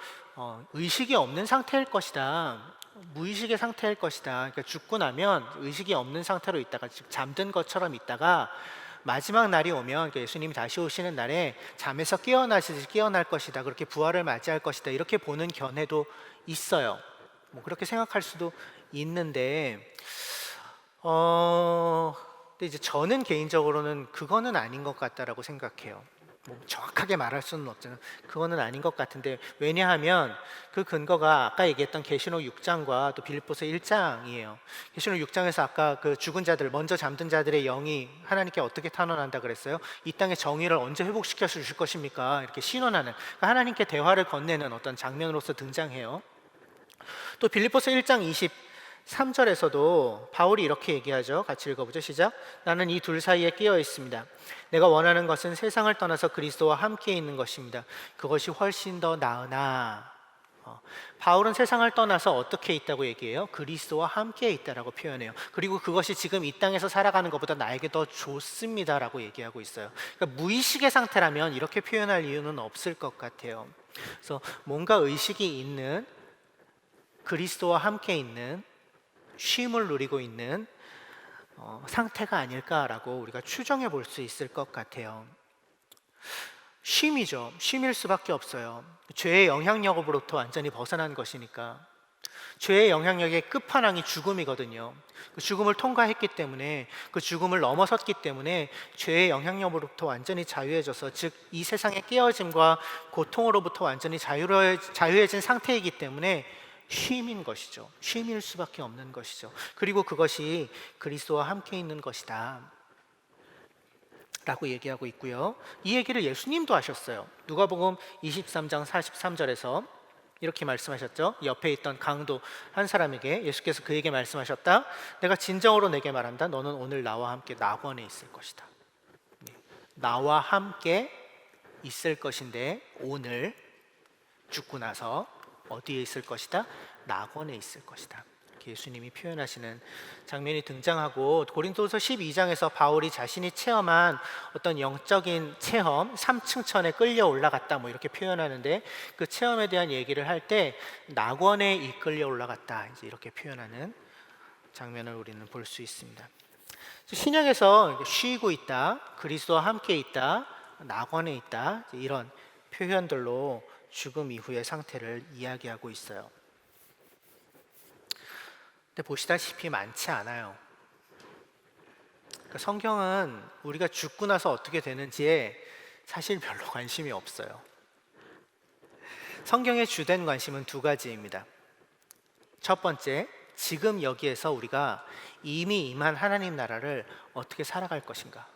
의식이 없는 상태일 것이다, 무의식의 상태일 것이다, 그러니까 죽고 나면 의식이 없는 상태로 있다가 즉 잠든 것처럼 있다가 마지막 날이 오면, 그러니까 예수님이 다시 오시는 날에 잠에서 깨어나시듯이 깨어날 것이다, 그렇게 부활을 맞이할 것이다, 이렇게 보는 견해도 있어요. 그렇게 생각할 수도 있는데 근데 이제 저는 개인적으로는 그거는 아닌 것 같다라고 생각해요. 정확하게 말할 수는 없잖아요. 그거는 아닌 것 같은데, 왜냐하면 그 근거가 아까 얘기했던 계시록 6장과 또 빌립보서 1장이에요. 계시록 6장에서 아까 그 죽은 자들, 먼저 잠든 자들의 영이 하나님께 어떻게 탄원한다 그랬어요? 이 땅의 정의를 언제 회복시켜 주실 것입니까? 이렇게 신원하는, 그러니까 하나님께 대화를 건네는 어떤 장면으로서 등장해요. 또 빌립보서 1장 23절에서도 바울이 이렇게 얘기하죠. 같이 읽어보죠. 시작. 나는 이 둘 사이에 끼어 있습니다. 내가 원하는 것은 세상을 떠나서 그리스도와 함께 있는 것입니다. 그것이 훨씬 더 나으나. 바울은 세상을 떠나서 어떻게 있다고 얘기해요? 그리스도와 함께 있다라고 표현해요. 그리고 그것이 지금 이 땅에서 살아가는 것보다 나에게 더 좋습니다라고 얘기하고 있어요. 그러니까 무의식의 상태라면 이렇게 표현할 이유는 없을 것 같아요. 그래서 뭔가 의식이 있는, 그리스도와 함께 있는, 쉼을 누리고 있는 상태가 아닐까라고 우리가 추정해 볼 수 있을 것 같아요. 쉼이죠. 쉼일 수밖에 없어요. 죄의 영향력으로부터 완전히 벗어난 것이니까. 죄의 영향력의 끝판왕이 죽음이거든요. 그 죽음을 통과했기 때문에, 그 죽음을 넘어섰기 때문에 죄의 영향력으로부터 완전히 자유해져서, 즉 이 세상의 깨어짐과 고통으로부터 완전히 자유해진 상태이기 때문에 쉼인 것이죠. 쉼일 수밖에 없는 것이죠. 그리고 그것이 그리스도와 함께 있는 것이다 라고 얘기하고 있고요. 이 얘기를 예수님도 하셨어요. 누가복음 23장 43절에서 이렇게 말씀하셨죠. 옆에 있던 강도 한 사람에게 예수께서 그에게 말씀하셨다. 내가 진정으로 내게 말한다. 너는 오늘 나와 함께 낙원에 있을 것이다. 나와 함께 있을 것인데, 오늘 죽고 나서 어디에 있을 것이다? 낙원에 있을 것이다. 예수님이 표현하시는 장면이 등장하고, 고린도서 12장에서 바울이 자신이 체험한 어떤 영적인 체험, 3층 천에 끌려 올라갔다 이렇게 표현하는데, 그 체험에 대한 얘기를 할 때 낙원에 이끌려 올라갔다 이렇게 표현하는 장면을 우리는 볼 수 있습니다. 신약에서 쉬고 있다, 그리스도와 함께 있다, 낙원에 있다, 이런 표현들로 죽음 이후의 상태를 이야기하고 있어요. 근데 보시다시피 많지 않아요. 그러니까 성경은 우리가 죽고 나서 어떻게 되는지에 사실 별로 관심이 없어요. 성경의 주된 관심은 두 가지입니다. 첫 번째, 지금 여기에서 우리가 이미 임한 하나님 나라를 어떻게 살아갈 것인가.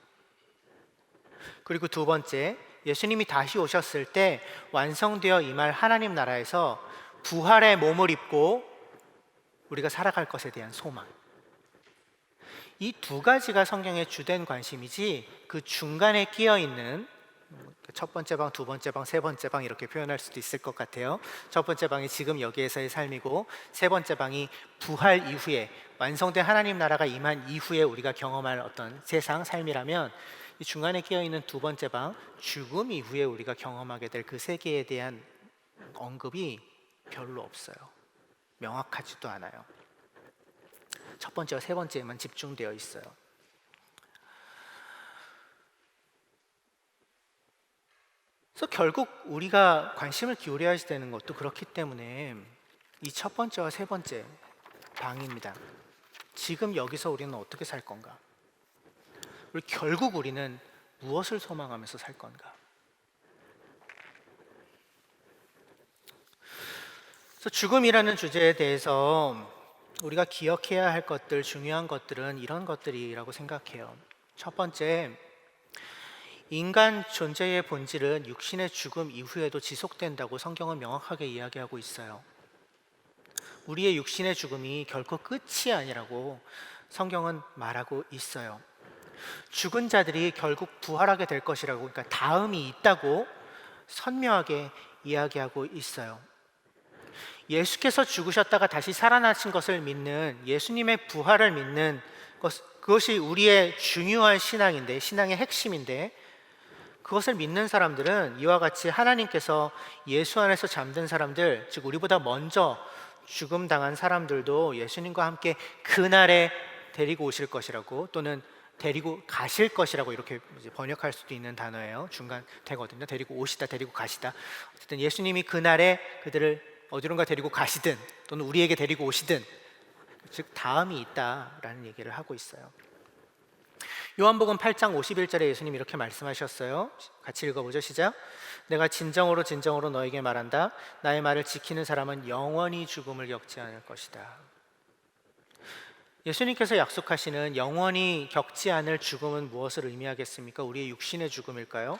그리고 두 번째, 예수님이 다시 오셨을 때 완성되어 임할 하나님 나라에서 부활의 몸을 입고 우리가 살아갈 것에 대한 소망. 이 두 가지가 성경의 주된 관심이지 그 중간에 끼어 있는 첫 번째 방, 두 번째 방, 세 번째 방 이렇게 표현할 수도 있을 것 같아요. 첫 번째 방이 지금 여기에서의 삶이고 세 번째 방이 부활 이후에 완성된 하나님 나라가 임한 이후에 우리가 경험할 어떤 세상 삶이라면 이 중간에 끼어 있는 두 번째 방, 죽음 이후에 우리가 경험하게 될 그 세계에 대한 언급이 별로 없어요. 명확하지도 않아요. 첫 번째와 세 번째에만 집중되어 있어요. 그래서 결국 우리가 관심을 기울여야 되는 것도 그렇기 때문에 이 첫 번째와 세 번째 방입니다. 지금 여기서 우리는 어떻게 살 건가? 그리고 결국 우리는 무엇을 소망하면서 살 건가? 그래서 죽음이라는 주제에 대해서 우리가 기억해야 할 것들, 중요한 것들은 이런 것들이라고 생각해요. 첫 번째, 인간 존재의 본질은 육신의 죽음 이후에도 지속된다고 성경은 명확하게 이야기하고 있어요. 우리의 육신의 죽음이 결코 끝이 아니라고 성경은 말하고 있어요. 죽은 자들이 결국 부활하게 될 것이라고, 그러니까 다음이 있다고 선명하게 이야기하고 있어요. 예수께서 죽으셨다가 다시 살아나신 것을 믿는, 예수님의 부활을 믿는 그것이 우리의 중요한 신앙인데, 신앙의 핵심인데, 그것을 믿는 사람들은 이와 같이 하나님께서 예수 안에서 잠든 사람들, 즉 우리보다 먼저 죽음 당한 사람들도 예수님과 함께 그날에 데리고 오실 것이라고, 또는 데리고 가실 것이라고 이렇게 번역할 수도 있는 단어예요. 중간 되거든요. 데리고 오시다, 데리고 가시다. 어쨌든 예수님이 그날에 그들을 어디론가 데리고 가시든 또는 우리에게 데리고 오시든, 즉 다음이 있다라는 얘기를 하고 있어요. 요한복음 8장 51절에 예수님이 이렇게 말씀하셨어요. 같이 읽어보죠. 시작. 내가 진정으로 진정으로 너에게 말한다. 나의 말을 지키는 사람은 영원히 죽음을 겪지 않을 것이다. 예수님께서 약속하시는 영원히 겪지 않을 죽음은 무엇을 의미하겠습니까? 우리의 육신의 죽음일까요?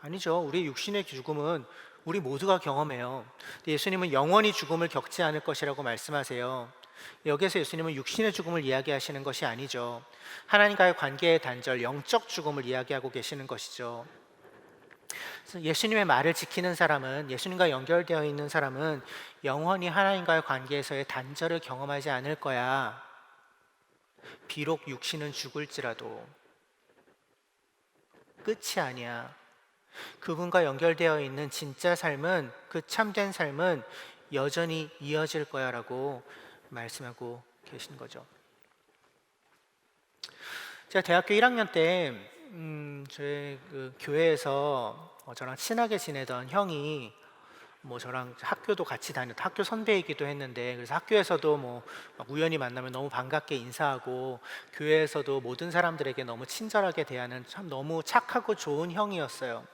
아니죠. 우리의 육신의 죽음은 우리 모두가 경험해요. 예수님은 영원히 죽음을 겪지 않을 것이라고 말씀하세요. 여기에서 예수님은 육신의 죽음을 이야기하시는 것이 아니죠. 하나님과의 관계의 단절, 영적 죽음을 이야기하고 계시는 것이죠. 그래서 예수님의 말을 지키는 사람은, 예수님과 연결되어 있는 사람은 영원히 하나님과의 관계에서의 단절을 경험하지 않을 거야. 비록 육신은 죽을지라도 끝이 아니야. 그분과 연결되어 있는 진짜 삶은, 그 참된 삶은 여전히 이어질 거야 라고 말씀하고 계신 거죠. 제가 대학교 1학년 때 저희 그 교회에서 저랑 친하게 지내던 형이 저랑 학교도 같이 다녔던 학교 선배이기도 했는데, 그래서 학교에서도 막 우연히 만나면 너무 반갑게 인사하고 교회에서도 모든 사람들에게 너무 친절하게 대하는 참 너무 착하고 좋은 형이었어요.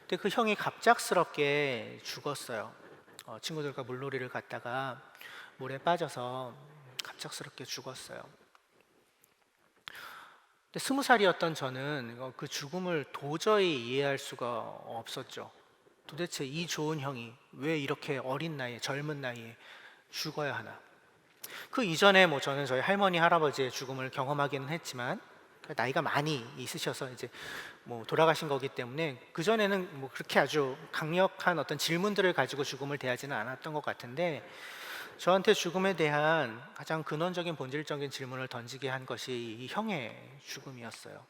근데 그 형이 갑작스럽게 죽었어요. 친구들과 물놀이를 갔다가 물에 빠져서 갑작스럽게 죽었어요. 근데 20살이었던 저는 그 죽음을 도저히 이해할 수가 없었죠. 도대체 이 좋은 형이 왜 이렇게 어린 나이에, 젊은 나이에 죽어야 하나. 그 이전에 저는 저희 할머니 할아버지의 죽음을 경험하기는 했지만 나이가 많이 있으셔서 이제 돌아가신 거기 때문에 그 전에는 그렇게 아주 강력한 어떤 질문들을 가지고 죽음을 대하지는 않았던 것 같은데, 저한테 죽음에 대한 가장 근원적인 본질적인 질문을 던지게 한 것이 이 형의 죽음이었어요.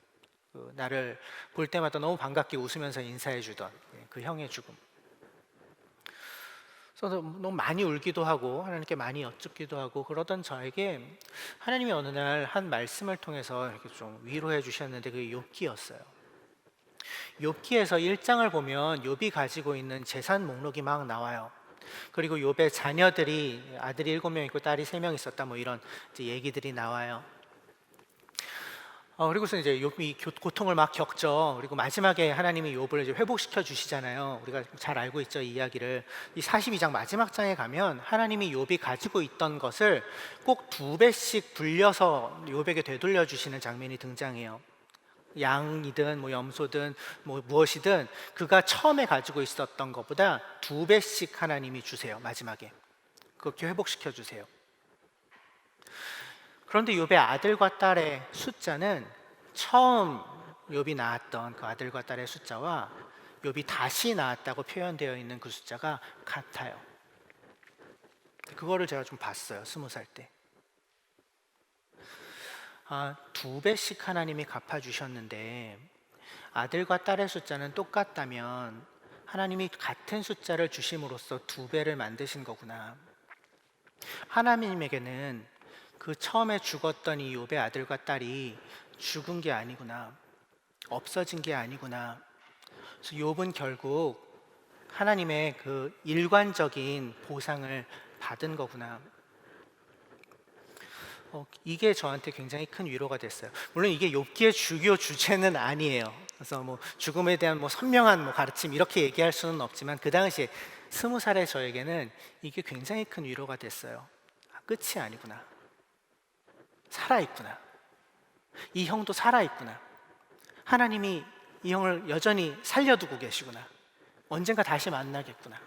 나를 볼 때마다 너무 반갑게 웃으면서 인사해 주던 그 형의 죽음. 그래서 너무 많이 울기도 하고 하나님께 많이 여쭙기도 하고 그러던 저에게 하나님이 어느 날 한 말씀을 통해서 이렇게 좀 위로해 주셨는데, 그게 욥기였어요. 욥기에서 1장을 보면 욥이 가지고 있는 재산 목록이 막 나와요. 그리고 욥의 자녀들이, 아들이 7명 있고 딸이 3명 있었다, 이런 이제 얘기들이 나와요. 그리고서 이제 욥이 고통을 막 겪죠. 그리고 마지막에 하나님이 욥을 이제 회복시켜 주시잖아요. 우리가 잘 알고 있죠, 이 이야기를. 이 42장 마지막 장에 가면 하나님이 욥이 가지고 있던 것을 꼭 2배씩 불려서 욥에게 되돌려 주시는 장면이 등장해요. 양이든 염소든 무엇이든 그가 처음에 가지고 있었던 것보다 2배씩 하나님이 주세요. 마지막에 그렇게 회복시켜 주세요. 그런데 욥의 아들과 딸의 숫자는 처음 욥이 낳았던 그 아들과 딸의 숫자와 욥이 다시 낳았다고 표현되어 있는 그 숫자가 같아요. 그거를 제가 좀 봤어요. 20살 때. 두 배씩 하나님이 갚아주셨는데 아들과 딸의 숫자는 똑같다면 하나님이 같은 숫자를 주심으로써 두 배를 만드신 거구나. 하나님에게는 그 처음에 죽었던 이 욥의 아들과 딸이 죽은 게 아니구나, 없어진 게 아니구나. 그래서 욥은 결국 하나님의 그 일관적인 보상을 받은 거구나. 이게 저한테 굉장히 큰 위로가 됐어요. 물론 이게 욥기의 주요 주제는 아니에요. 그래서 뭐 죽음에 대한 뭐 선명한 뭐 가르침 이렇게 얘기할 수는 없지만 그 당시에 20살의 저에게는 이게 굉장히 큰 위로가 됐어요. 끝이 아니구나. 살아있구나. 이 형도 살아있구나. 하나님이 이 형을 여전히 살려두고 계시구나. 언젠가 다시 만나겠구나.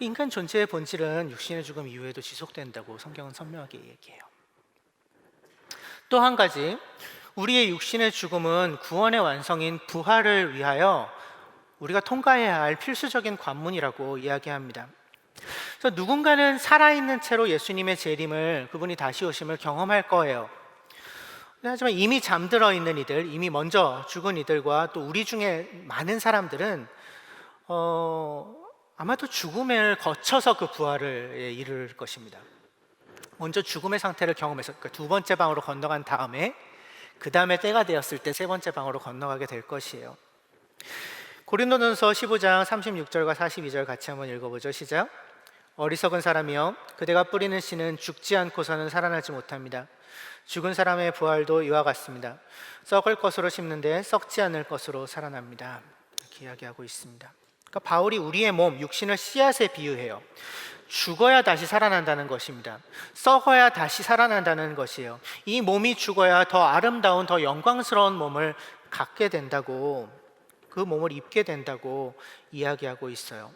인간 존재의 본질은 육신의 죽음 이후에도 지속된다고 성경은 선명하게 얘기해요. 또 한 가지, 우리의 육신의 죽음은 구원의 완성인 부활을 위하여 우리가 통과해야 할 필수적인 관문이라고 이야기합니다. 그래서 누군가는 살아있는 채로 예수님의 재림을, 그분이 다시 오심을 경험할 거예요. 하지만 이미 잠들어 있는 이들, 이미 먼저 죽은 이들과 또 우리 중에 많은 사람들은 아마도 죽음을 거쳐서 그 부활을 이룰 것입니다. 먼저 죽음의 상태를 경험해서 두 번째 방으로 건너간 다음에 그 다음에 때가 되었을 때 세 번째 방으로 건너가게 될 것이에요. 고린도전서 15장 36절과 42절 같이 한번 읽어보죠. 시작. 어리석은 사람이여, 그대가 뿌리는 씨는 죽지 않고서는 살아나지 못합니다. 죽은 사람의 부활도 이와 같습니다. 썩을 것으로 심는데 썩지 않을 것으로 살아납니다. 이렇게 이야기하고 있습니다. 그러니까 바울이 우리의 몸, 육신을 씨앗에 비유해요. 죽어야 다시 살아난다는 것입니다. 썩어야 다시 살아난다는 것이에요. 이 몸이 죽어야 더 아름다운, 더 영광스러운 몸을 갖게 된다고, 그 몸을 입게 된다고 이야기하고 있어요.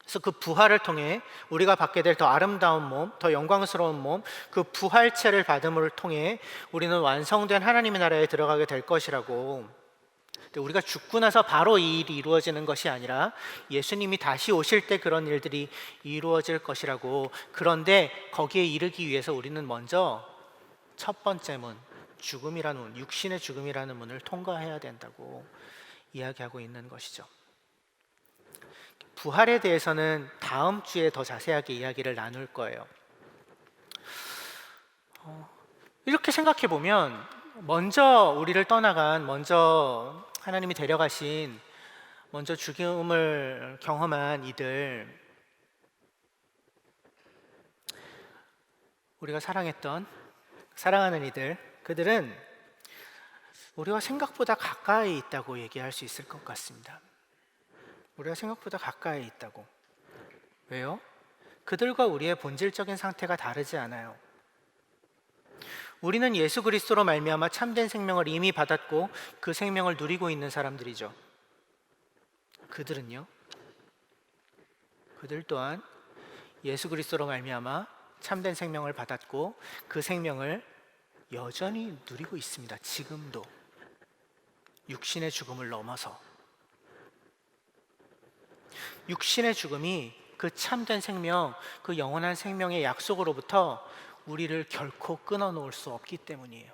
그래서 그 부활을 통해 우리가 받게 될 더 아름다운 몸, 더 영광스러운 몸, 그 부활체를 받음을 통해 우리는 완성된 하나님의 나라에 들어가게 될 것이라고. 우리가 죽고 나서 바로 이 일이 이루어지는 것이 아니라 예수님이 다시 오실 때 그런 일들이 이루어질 것이라고. 그런데 거기에 이르기 위해서 우리는 먼저 첫 번째 문, 죽음이라는 문, 육신의 죽음이라는 문을 통과해야 된다고 이야기하고 있는 것이죠. 부활에 대해서는 다음 주에 더 자세하게 이야기를 나눌 거예요. 이렇게 생각해 보면 먼저 우리를 떠나간, 먼저 하나님이 데려가신, 먼저 죽음을 경험한 이들, 우리가 사랑하는 이들, 그들은 우리와 생각보다 가까이 있다고 얘기할 수 있을 것 같습니다. 우리가 생각보다 가까이 있다고. 왜요? 그들과 우리의 본질적인 상태가 다르지 않아요. 우리는 예수 그리스도로 말미암아 참된 생명을 이미 받았고 그 생명을 누리고 있는 사람들이죠. 그들은요? 그들 또한 예수 그리스도로 말미암아 참된 생명을 받았고 그 생명을 여전히 누리고 있습니다. 지금도 육신의 죽음을 넘어서. 육신의 죽음이 그 참된 생명, 그 영원한 생명의 약속으로부터 우리를 결코 끊어놓을 수 없기 때문이에요.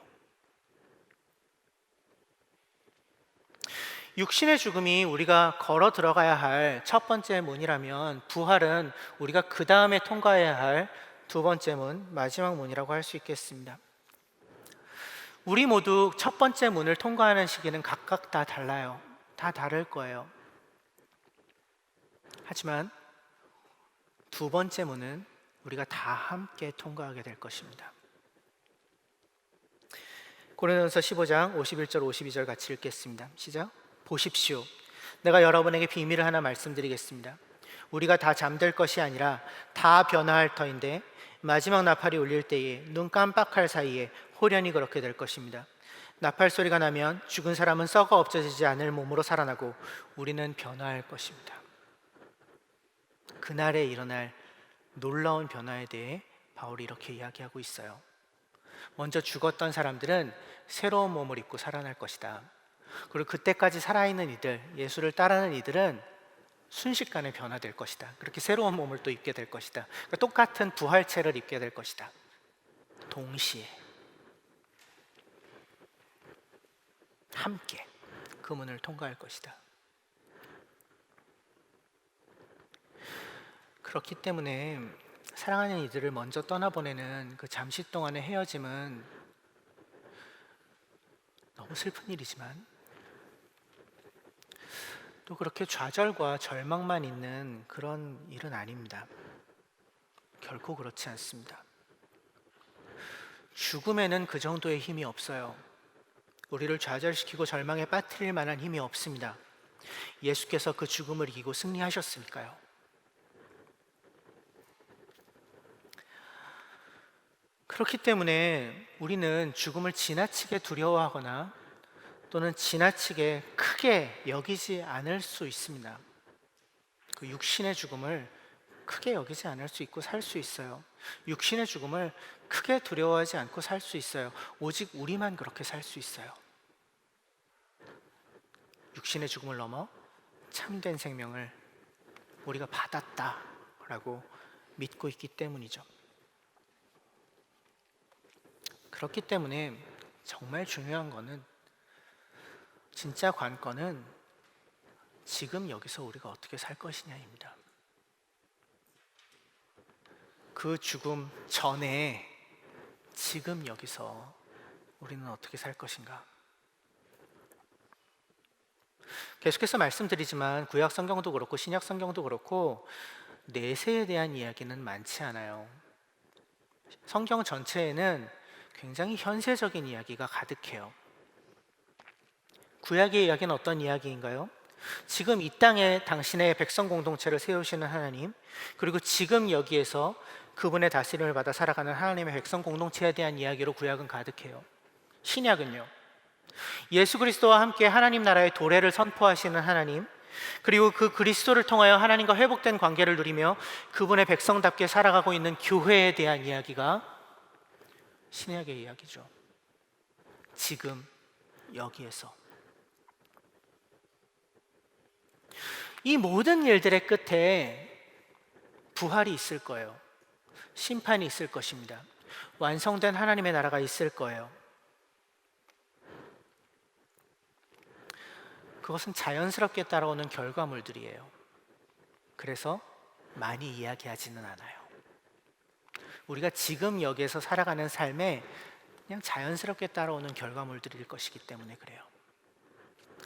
육신의 죽음이 우리가 걸어 들어가야 할 첫 번째 문이라면 부활은 우리가 그 다음에 통과해야 할 두 번째 문, 마지막 문이라고 할 수 있겠습니다. 우리 모두 첫 번째 문을 통과하는 시기는 각각 다 달라요. 다 다를 거예요. 하지만 두 번째 문은 우리가 다 함께 통과하게 될 것입니다. 고린도전서 15장 51절 52절 같이 읽겠습니다. 시작. 보십시오. 내가 여러분에게 비밀을 하나 말씀드리겠습니다. 우리가 다 잠들 것이 아니라 다 변화할 터인데 마지막 나팔이 울릴 때에 눈 깜빡할 사이에 호련히 그렇게 될 것입니다. 나팔 소리가 나면 죽은 사람은 썩어 없어지지 않을 몸으로 살아나고 우리는 변화할 것입니다. 그날에 일어날 놀라운 변화에 대해 바울이 이렇게 이야기하고 있어요. 먼저 죽었던 사람들은 새로운 몸을 입고 살아날 것이다. 그리고 그때까지 살아있는 이들, 예수를 따르는 이들은 순식간에 변화될 것이다. 그렇게 새로운 몸을 또 입게 될 것이다. 그러니까 똑같은 부활체를 입게 될 것이다. 동시에 함께 그 문을 통과할 것이다. 그렇기 때문에 사랑하는 이들을 먼저 떠나보내는 그 잠시 동안의 헤어짐은 너무 슬픈 일이지만 또 그렇게 좌절과 절망만 있는 그런 일은 아닙니다. 결코 그렇지 않습니다. 죽음에는 그 정도의 힘이 없어요. 우리를 좌절시키고 절망에 빠뜨릴 만한 힘이 없습니다. 예수께서 그 죽음을 이기고 승리하셨으니까요. 그렇기 때문에 우리는 죽음을 지나치게 두려워하거나 또는 지나치게 크게 여기지 않을 수 있습니다. 그 육신의 죽음을 크게 여기지 않을 수 있고 살 수 있어요. 육신의 죽음을 크게 두려워하지 않고 살 수 있어요. 오직 우리만 그렇게 살 수 있어요. 육신의 죽음을 넘어 참된 생명을 우리가 받았다라고 믿고 있기 때문이죠. 그렇기 때문에 정말 중요한 거는, 진짜 관건은 지금 여기서 우리가 어떻게 살 것이냐입니다. 그 죽음 전에 지금 여기서 우리는 어떻게 살 것인가? 계속해서 말씀드리지만 구약 성경도 그렇고 신약 성경도 그렇고 내세에 대한 이야기는 많지 않아요. 성경 전체에는 굉장히 현세적인 이야기가 가득해요. 구약의 이야기는 어떤 이야기인가요? 지금 이 땅에 당신의 백성 공동체를 세우시는 하나님, 그리고 지금 여기에서 그분의 다스림을 받아 살아가는 하나님의 백성 공동체에 대한 이야기로 구약은 가득해요. 신약은요, 예수 그리스도와 함께 하나님 나라의 도래를 선포하시는 하나님, 그리고 그 그리스도를 통하여 하나님과 회복된 관계를 누리며 그분의 백성답게 살아가고 있는 교회에 대한 이야기가 신약의 이야기죠. 지금 여기에서 이 모든 일들의 끝에 부활이 있을 거예요. 심판이 있을 것입니다. 완성된 하나님의 나라가 있을 거예요. 그것은 자연스럽게 따라오는 결과물들이에요. 그래서 많이 이야기하지는 않아요. 우리가 지금 여기에서 살아가는 삶에 그냥 자연스럽게 따라오는 결과물들일 것이기 때문에 그래요.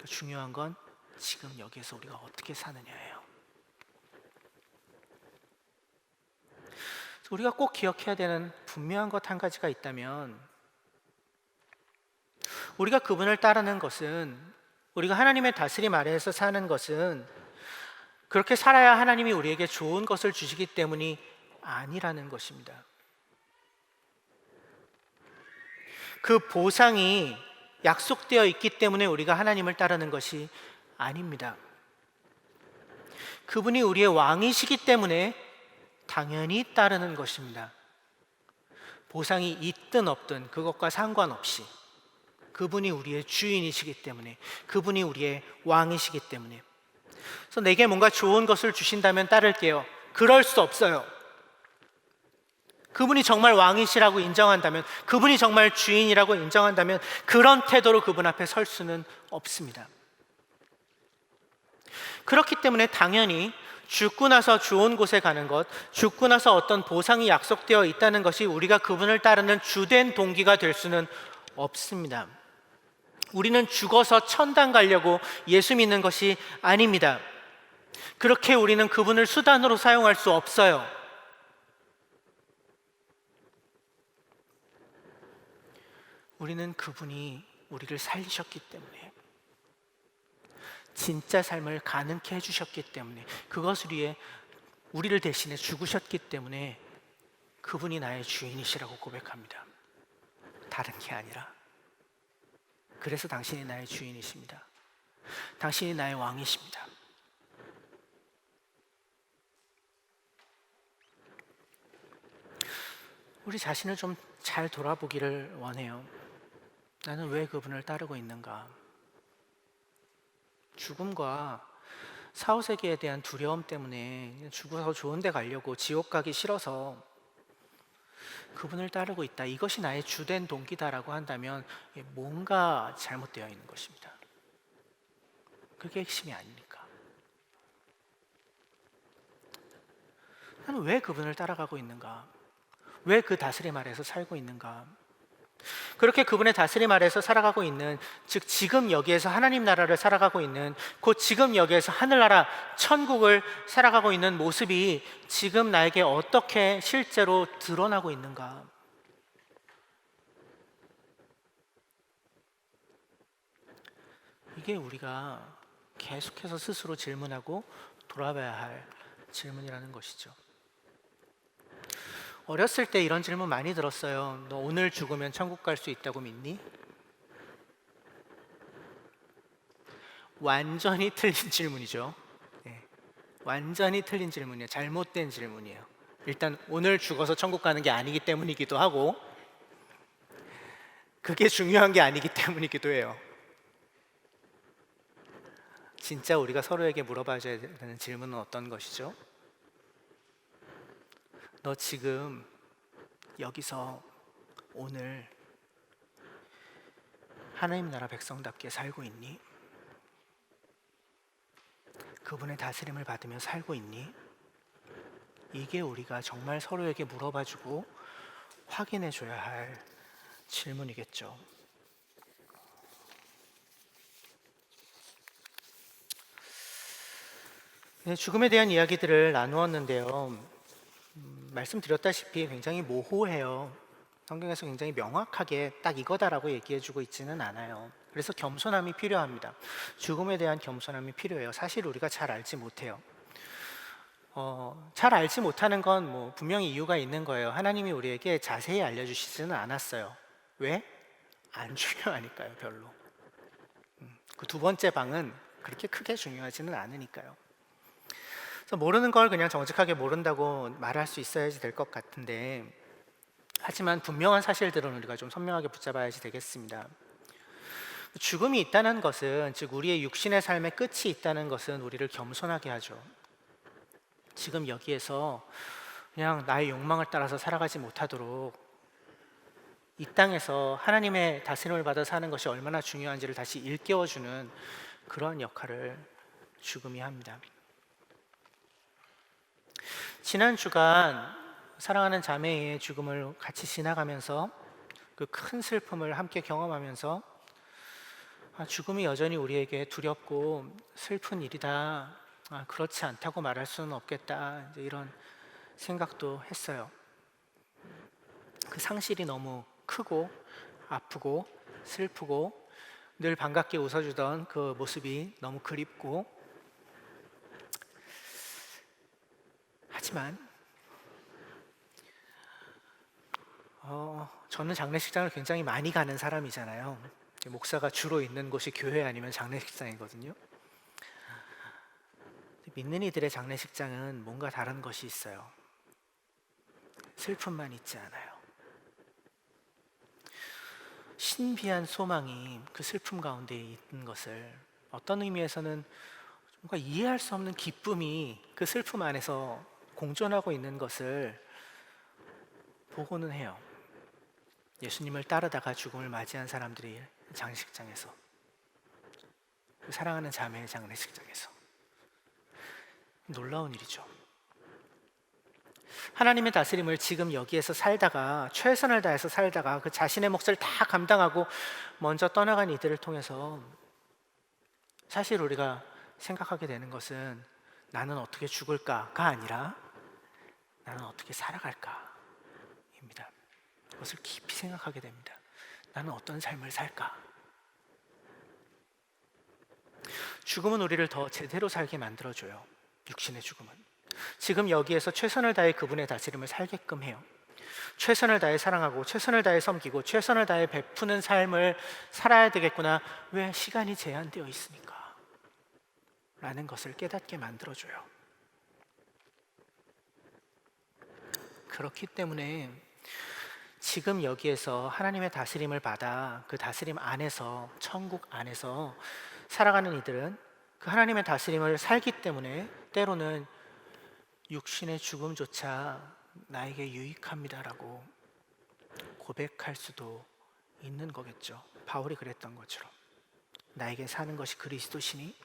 중요한 건 지금 여기에서 우리가 어떻게 사느냐예요. 우리가 꼭 기억해야 되는 분명한 것 한 가지가 있다면, 우리가 그분을 따르는 것은, 우리가 하나님의 다스림 아래에서 사는 것은 그렇게 살아야 하나님이 우리에게 좋은 것을 주시기 때문이 아니라는 것입니다. 그 보상이 약속되어 있기 때문에 우리가 하나님을 따르는 것이 아닙니다. 그분이 우리의 왕이시기 때문에 당연히 따르는 것입니다. 보상이 있든 없든 그것과 상관없이 그분이 우리의 주인이시기 때문에, 그분이 우리의 왕이시기 때문에. 그래서 내게 뭔가 좋은 것을 주신다면 따를게요. 그럴 수 없어요. 그분이 정말 왕이시라고 인정한다면, 그분이 정말 주인이라고 인정한다면 그런 태도로 그분 앞에 설 수는 없습니다. 그렇기 때문에 당연히 죽고 나서 좋은 곳에 가는 것, 죽고 나서 어떤 보상이 약속되어 있다는 것이 우리가 그분을 따르는 주된 동기가 될 수는 없습니다. 우리는 죽어서 천당 가려고 예수 믿는 것이 아닙니다. 그렇게 우리는 그분을 수단으로 사용할 수 없어요. 우리는 그분이 우리를 살리셨기 때문에, 진짜 삶을 가능케 해주셨기 때문에, 그것을 위해 우리를 대신해 죽으셨기 때문에 그분이 나의 주인이시라고 고백합니다. 다른 게 아니라. 그래서 당신이 나의 주인이십니다. 당신이 나의 왕이십니다. 우리 자신을 좀 잘 돌아보기를 원해요. 나는 왜 그분을 따르고 있는가? 죽음과 사후세계에 대한 두려움 때문에 그냥 죽어서 좋은 데 가려고, 지옥 가기 싫어서 그분을 따르고 있다, 이것이 나의 주된 동기다라고 한다면 뭔가 잘못되어 있는 것입니다. 그게 핵심이 아닙니까? 나는 왜 그분을 따라가고 있는가? 왜 그 다스림 아래에서 살고 있는가? 그렇게 그분의 다스림 아래에서 살아가고 있는, 즉 지금 여기에서 하나님 나라를 살아가고 있는, 곧 지금 여기에서 하늘나라 천국을 살아가고 있는 모습이 지금 나에게 어떻게 실제로 드러나고 있는가? 이게 우리가 계속해서 스스로 질문하고 돌아봐야 할 질문이라는 것이죠. 어렸을 때 이런 질문 많이 들었어요. 너 오늘 죽으면 천국 갈 수 있다고 믿니? 완전히 틀린 질문이죠. 네. 완전히 틀린 질문이에요. 잘못된 질문이에요. 일단 오늘 죽어서 천국 가는 게 아니기 때문이기도 하고, 그게 중요한 게 아니기 때문이기도 해요. 진짜 우리가 서로에게 물어봐야 되는 질문은 어떤 것이죠? 너 지금 여기서 오늘 하나님 나라 백성답게 살고 있니? 그분의 다스림을 받으며 살고 있니? 이게 우리가 정말 서로에게 물어봐주고 확인해줘야 할 질문이겠죠. 네, 죽음에 대한 이야기들을 나누었는데요. 말씀드렸다시피 굉장히 모호해요. 성경에서 굉장히 명확하게 딱 이거다라고 얘기해주고 있지는 않아요. 그래서 겸손함이 필요합니다. 죽음에 대한 겸손함이 필요해요. 사실 우리가 잘 알지 못해요. 잘 알지 못하는 건 뭐 분명히 이유가 있는 거예요. 하나님이 우리에게 자세히 알려주시지는 않았어요. 왜? 안 중요하니까요, 별로. 그 두 번째 방은 그렇게 크게 중요하지는 않으니까요. 그래서 모르는 걸 그냥 정직하게 모른다고 말할 수 있어야지 될 것 같은데, 하지만 분명한 사실들은 우리가 좀 선명하게 붙잡아야지 되겠습니다. 죽음이 있다는 것은, 즉 우리의 육신의 삶의 끝이 있다는 것은 우리를 겸손하게 하죠. 지금 여기에서 그냥 나의 욕망을 따라서 살아가지 못하도록 이 땅에서 하나님의 다스림을 받아 사는 것이 얼마나 중요한지를 다시 일깨워주는 그런 역할을 죽음이 합니다. 지난 주간 사랑하는 자매의 죽음을 같이 지나가면서 그 큰 슬픔을 함께 경험하면서 죽음이 여전히 우리에게 두렵고 슬픈 일이다, 그렇지 않다고 말할 수는 없겠다, 이제 이런 생각도 했어요. 그 상실이 너무 크고 아프고 슬프고 늘 반갑게 웃어주던 그 모습이 너무 그립고, 하지만 저는 장례식장을 굉장히 많이 가는 사람이잖아요. 목사가 주로 있는 곳이 교회 아니면 장례식장이거든요. 믿는 이들의 장례식장은 뭔가 다른 것이 있어요. 슬픔만 있지 않아요. 신비한 소망이 그 슬픔 가운데 있는 것을, 어떤 의미에서는 뭔가 이해할 수 없는 기쁨이 그 슬픔 안에서 공존하고 있는 것을 보고는 해요. 예수님을 따르다가 죽음을 맞이한 사람들이 장례식장에서, 그 사랑하는 자매의 장례식장에서. 놀라운 일이죠. 하나님의 다스림을 지금 여기에서 살다가, 최선을 다해서 살다가 그 자신의 몫을 다 감당하고 먼저 떠나간 이들을 통해서 사실 우리가 생각하게 되는 것은 나는 어떻게 죽을까가 아니라 나는 어떻게 살아갈까입니다. 그것을 깊이 생각하게 됩니다. 나는 어떤 삶을 살까? 죽음은 우리를 더 제대로 살게 만들어줘요. 육신의 죽음은 지금 여기에서 최선을 다해 그분의 다스림을 살게끔 해요. 최선을 다해 사랑하고 최선을 다해 섬기고 최선을 다해 베푸는 삶을 살아야 되겠구나. 왜? 시간이 제한되어 있으니까 라는 것을 깨닫게 만들어줘요. 그렇기 때문에 지금 여기에서 하나님의 다스림을 받아 그 다스림 안에서, 천국 안에서 살아가는 이들은 그 하나님의 다스림을 살기 때문에 때로는 육신의 죽음조차 나에게 유익합니다라고 고백할 수도 있는 거겠죠. 바울이 그랬던 것처럼 나에게 사는 것이 그리스도시니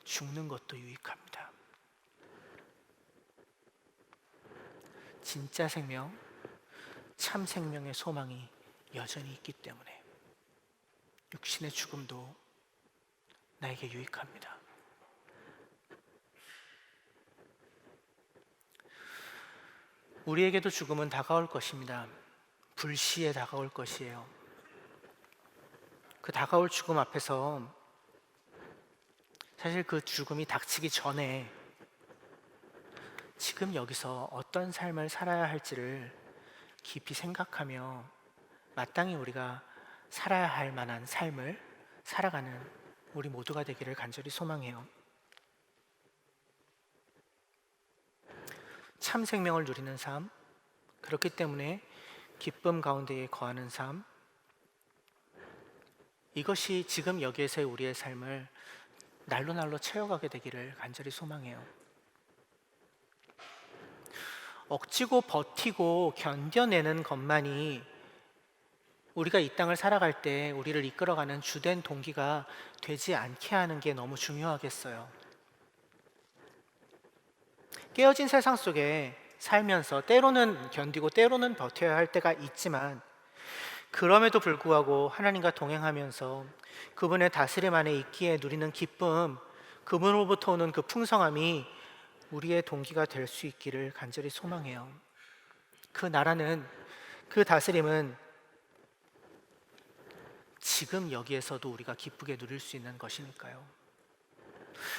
죽는 것도 유익합니다. 진짜 생명, 참 생명의 소망이 여전히 있기 때문에 육신의 죽음도 나에게 유익합니다. 우리에게도 죽음은 다가올 것입니다. 불시에 다가올 것이에요. 그 다가올 죽음 앞에서 사실 그 죽음이 닥치기 전에 지금 여기서 어떤 삶을 살아야 할지를 깊이 생각하며 마땅히 우리가 살아야 할 만한 삶을 살아가는 우리 모두가 되기를 간절히 소망해요. 참 생명을 누리는 삶, 그렇기 때문에 기쁨 가운데에 거하는 삶, 이것이 지금 여기에서의 우리의 삶을 날로 날로 채워가게 되기를 간절히 소망해요. 억지고 버티고 견뎌내는 것만이 우리가 이 땅을 살아갈 때 우리를 이끌어가는 주된 동기가 되지 않게 하는 게 너무 중요하겠어요. 깨어진 세상 속에 살면서 때로는 견디고 때로는 버텨야 할 때가 있지만 그럼에도 불구하고 하나님과 동행하면서 그분의 다스림 안에 있기에 누리는 기쁨, 그분으로부터 오는 그 풍성함이 우리의 동기가 될 수 있기를 간절히 소망해요. 그 나라는, 그 다스림은 지금 여기에서도 우리가 기쁘게 누릴 수 있는 것이니까요.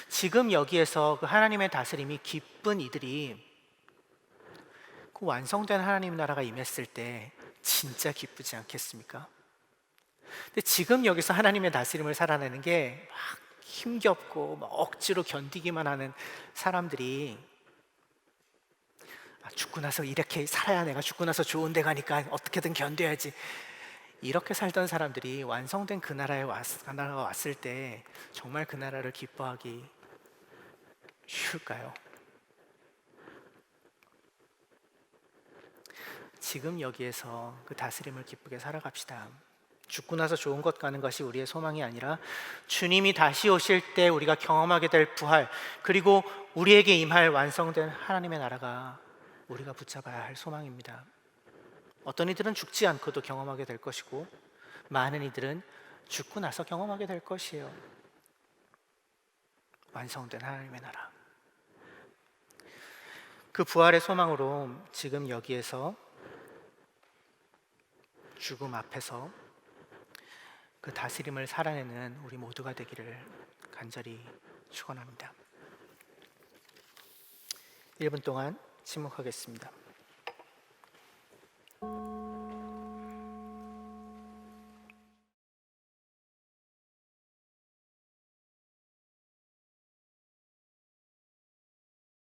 지금 여기에서 그 하나님의 다스림이 기쁜 이들이 그 완성된 하나님 나라가 임했을 때 진짜 기쁘지 않겠습니까? 근데 지금 여기서 하나님의 다스림을 살아내는 게 막 힘겹고 막 억지로 견디기만 하는 사람들이 죽고 나서 이렇게 살아야 내가 죽고 나서 좋은 데 가니까 어떻게든 견뎌야지, 이렇게 살던 사람들이 완성된 그 나라가 왔을 때 정말 그 나라를 기뻐하기 쉬울까요? 지금 여기에서 그 다스림을 기쁘게 살아갑시다. 죽고 나서 좋은 것 가는 것이 우리의 소망이 아니라 주님이 다시 오실 때 우리가 경험하게 될 부활, 그리고 우리에게 임할 완성된 하나님의 나라가 우리가 붙잡아야 할 소망입니다. 어떤 이들은 죽지 않고도 경험하게 될 것이고 많은 이들은 죽고 나서 경험하게 될 것이에요. 완성된 하나님의 나라. 그 부활의 소망으로 지금 여기에서 죽음 앞에서 그 다스림을 살아내는 우리 모두가 되기를 간절히 축원합니다. 1분 동안 침묵하겠습니다.